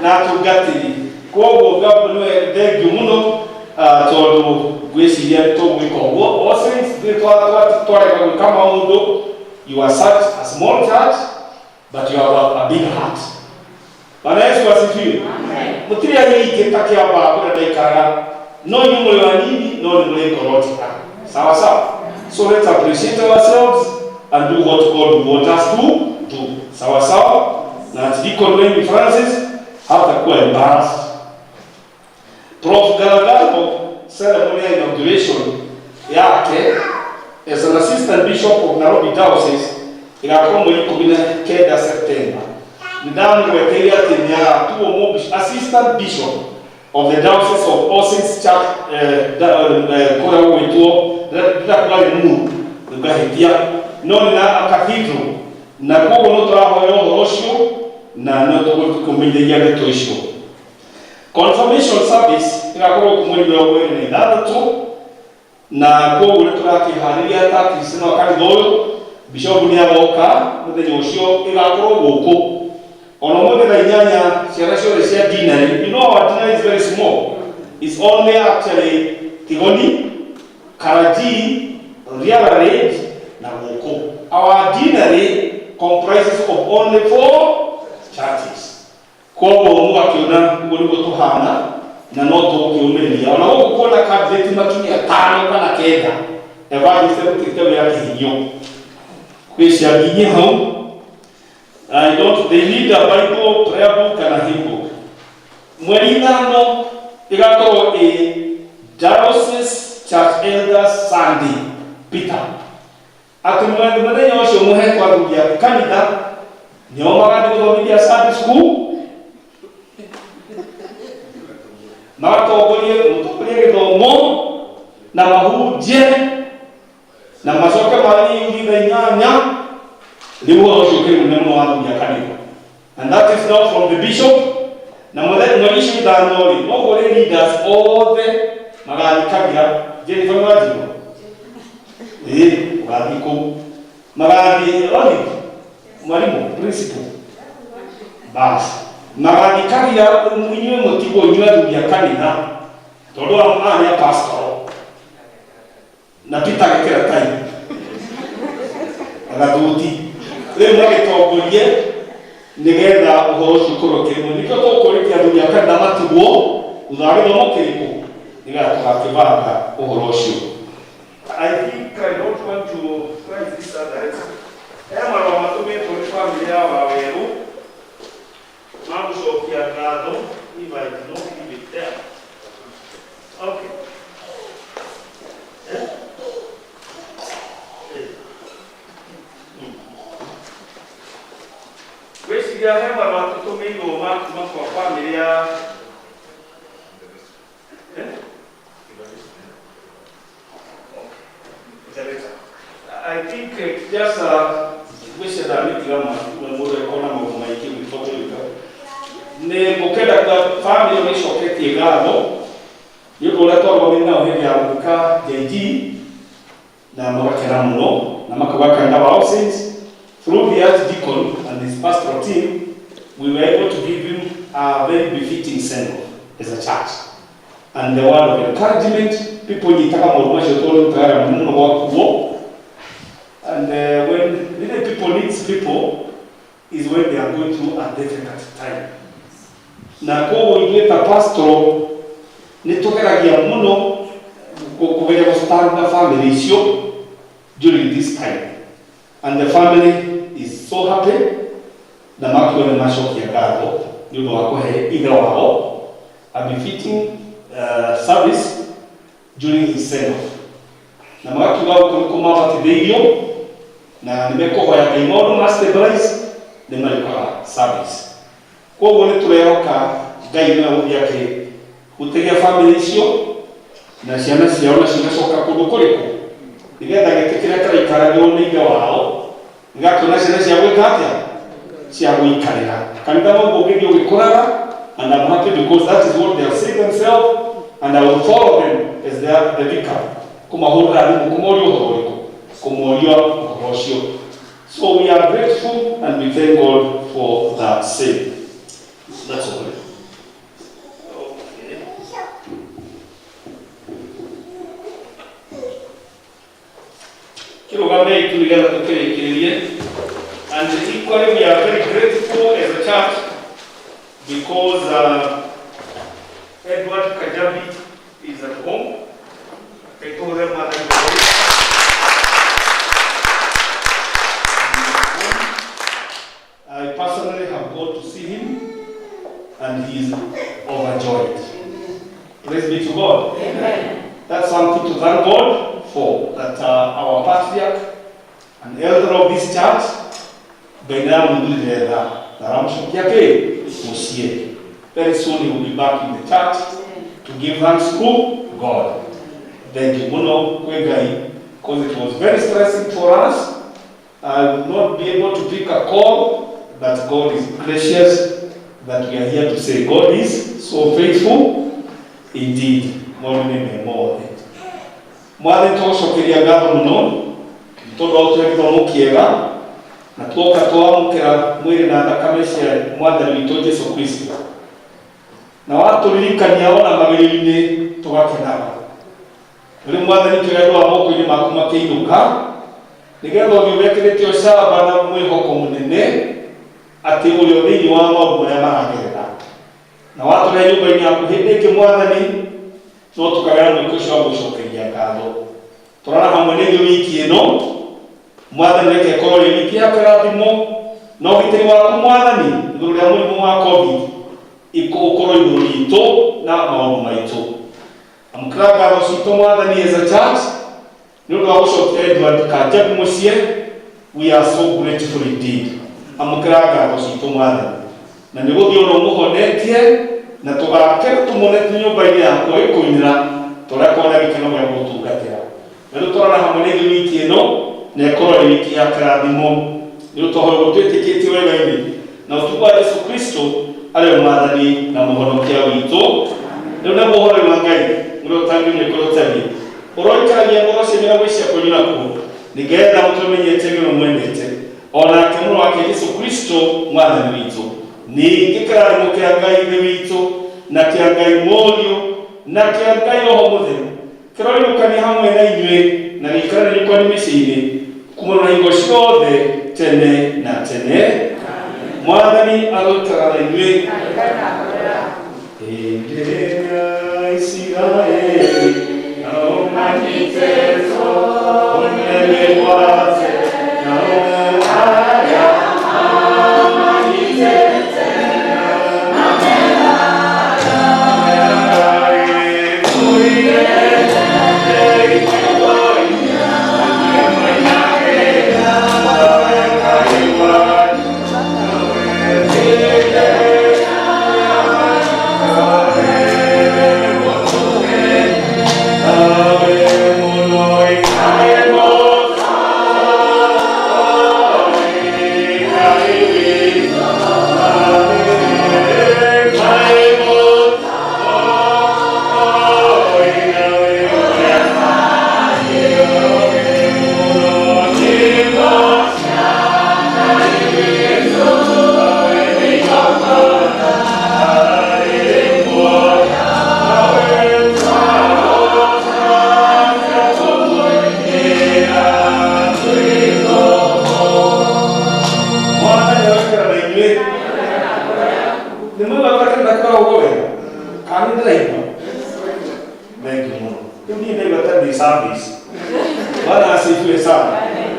na tungatĩri. Koguo ngabũndũ nĩwe thengiũ mũno tondũ gwĩciria tũgwĩka ũguo. All Saints twareka gwĩka maũndũ. You are such a small church, but you have a big heart. Bwana Yesu asifiwe. Mũtirĩ anyingĩ ta kĩamba kũrĩa ndaikaraga, no inyuĩ mũrĩ wanini, no nĩ mũrĩ ngoro njega. Sawa sawa. So let's appreciate ourselves and do what God wants us to do. Sawa sawa. Na Deacon Wendy Francis hatakuwa embarrassed. Prof. Galagalo ceremony ya inauguration yake as an assistant bishop of Nairobi Diocese igakorwo mweri 19 September. Ndamweteria atĩ nĩ agatuo assistant bishop of the Diocese of All Saints Church kũrĩa gwĩtwo ndakugarĩ Muru ngahĩtia no nĩ na cathedral, na koguo no tũrahoya ũhoro ũcio na no tũkũmenyithia ndeto icio. Confirmation service igakorwo mweri 26 na koguo nĩ tũrakĩharĩria ta Kristo wa kanitha ũyũ. Bishop nĩ agoka mũthenya ũcio igakorwo gũkũ. Ona mũthenya na inyanya ciana ciothe cia dinner. You know our dinner is very small. It's only actually Tigoni, Karaji, Riara Range na Gũkũ. Our dinner comprises of only 4 churches. Koguo mũgakĩona ũguo nĩguo tũhana na no tũkĩũmĩrĩria. Ona gũkũ kuona candidate matumia 5 kana 9 evangelist gũtĩte wĩra kĩhinyio kwĩciarithia hau. They need a Bible, prayer book, and a hymn book. Mweri 5 igakorwo Diocese Church Elders Sunday Peter. Atĩ mũthenya ũcio mũhetwo athuri a kanitha nĩo magathiĩ gũthomithia Sunday school, magatongoria gĩthomo na mahunjie na macoke marĩ thutha 8 nĩguo ũcio kĩrĩ mũnene wa athuri a kanitha. And that is now from the bishop. Na mweri icio 5 no kũrĩ leaders othe magathikagia Jennifer Mwajima ũgathiĩ kũu magathiĩ mwarimũ principal basi magathikagia inyuĩ mũtigwo inyuĩ athuri a kanitha tondũ aya nĩ pastor na Peter agĩkĩra tai agathuti rĩu magĩtongorie nĩgetha ũhoro ũcio ũkorwo kĩrĩmwe. Nĩkĩo tũkũrĩkia athuri a kanitha matigwo thutha wa gĩthomo kĩrĩkũ nĩgetha tũgakĩbanga ũhoro ũcio. I think I don't want to try this other. Marũa matũmĩtwo nĩ bamĩrĩ ya Wawerũ ma gũcokia ngatho if I did not leave it there. Okay. Gwĩciria he marũa tũtũmĩirwo ma kuma kwa bamĩrĩ ya I think just gwĩciria ndamĩtiga mũndũ ekona maũndũ maingĩ gwĩtũgĩrĩka nĩ gũkenda bamĩrĩ nĩcoketie ngatho nĩ ũndũ ũrĩa twarũgamĩrĩire nao hĩndĩ ya gũthika JG na magakena mũno na makauga kanitha wa All Saints through the Archdeacon and his pastoral team, we were able to give him a very befitting send-off as a church. And the word of encouragement, people nitaka maũndũ macio tũrutaga mũno gwa kuo. And when little people need people is when they are going through a difficult time. Na koguo ithuĩ ta pastoral nĩ tũgeragia mũno kũgeria gũstand na family icio during this time. And the family is so happy na makiwa nĩ macokia ngatho nĩ ũndũ wa kũhe ithe wao a befitting service during his send-off. Na magakiuga gũkũ mabatithĩirio na nĩ mekũhoya Ngai maũndũ ma stabilize nĩ marĩkaga service. Koguo nĩ tũrehoka Ngai nĩ agũthiĩ gũtegia family icio na ciana ciao na cigacoka kũndũ kũrĩkũ nĩgetha gĩtĩ kĩrĩa karaikaragĩrwo nĩ ithe wao gĩgakĩona ciana cia gwĩka atĩa cia gũikarĩra. Kanitha no ũngĩthiĩ ũgĩkũraga, and I'm happy because that is what they have said themselves, and I will follow them as the vicar kũmahũrĩra thimũ kũmoria ũhoro ũrĩkũ kũmoria ũhoro ũcio. So we are grateful and we thank God for that same. That's all. Okay. And equally we are very grateful as a church because Edward Kajabi is at home. I told them I personally have gone to see him and he is overjoyed. Praise be to God. Amen. That's something to thank God for, that our patriarch and elder of this church, very soon he will be back in the church to give thanks to God. Thank you, because it was very stressing for us. I would not be able to pick a call, but God is gracious that we are here to say God is so faithful indeed. More than more. Mwale tosho kiriagaga muno todo twekito mukiega na twoka twamukira mwiri na thakame cia mwathani witũ Jesu Kristo na waturirikania ona mabiri-inĩ tugakenaga rĩu mwathani twendwa moko-inĩ maku makĩinũka nĩgetha ũthiĩ wekĩrĩte ũcamba na mwĩhoko mũnene atĩ ũrĩ o thĩinĩ wa maũndũ marĩa maragerera na watũrehe nyũmba-inĩ yaku hĩndĩ ĩngĩ mwathani no tukagera mwĩko ũcio wa gũcokeria ngatho tũrona hamwe nĩ wiki ĩno mwathani reke korwo rĩ wiki ya kĩrathimo na ũgitĩri waku mwathani igũrũ rĩa mũrimũ wa COVID ũkorwo igũrũ ritũ na maũndũ maitũ amũkĩra ngatho citũ mwathani as a church nĩ ũndũ wa gũcokia Edward Kajabi mũciĩ. We are so grateful indeed. Amũkĩra ngatho citũ mwathani na nĩ gũthiĩ ũrĩa ũmũhonetie na tũgake tũmonete nyũmba-inĩ yaku ĩkũinĩra tũrĩa kwona gĩkeno gĩa gũtungatĩra rĩu tũrona hamwe nĩ wiki ĩno na ĩkorwo ĩ wiki ya kĩrathimo rĩu tũhoe gũtwĩtĩkĩtie wega-inĩ na ũtugu wa Jesu Kristo arĩ mwathani na mũhonokia witũ rĩu nĩ mũhoro wa Ngai ũrĩa ũtangĩmenyeka ũtariĩ ũroikaragia ngoro cianyu na gwĩciria kwanyu nakuo nĩgetha mũtũmenyete gĩo mwendete onake mũrũ wake Jesu Kristo mwathani witũ ningĩ kĩrathimo kĩa Ngai ithe witũ na kĩa Ngai Mũriũ na kĩa Ngai Roho Mũtheru kĩroinũkania hamwe na inyuĩ na gĩikaranie kwanyu mĩciĩ-inĩ kuuma na hingo ciothe tene na tene. Mwathani aroikara na inyuĩ hĩndĩ ya Isiraeli nao manyitĩtwo ũnene wake nao arĩa manyitĩte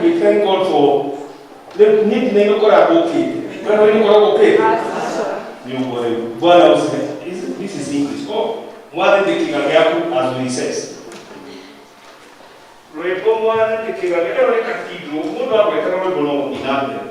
We thank God for the need to make okay. When we okay, you will. This is English. Oh, one the Kigagaku as we says. Repo one the Kigagaku cathedral. Who know what we bono in Abel?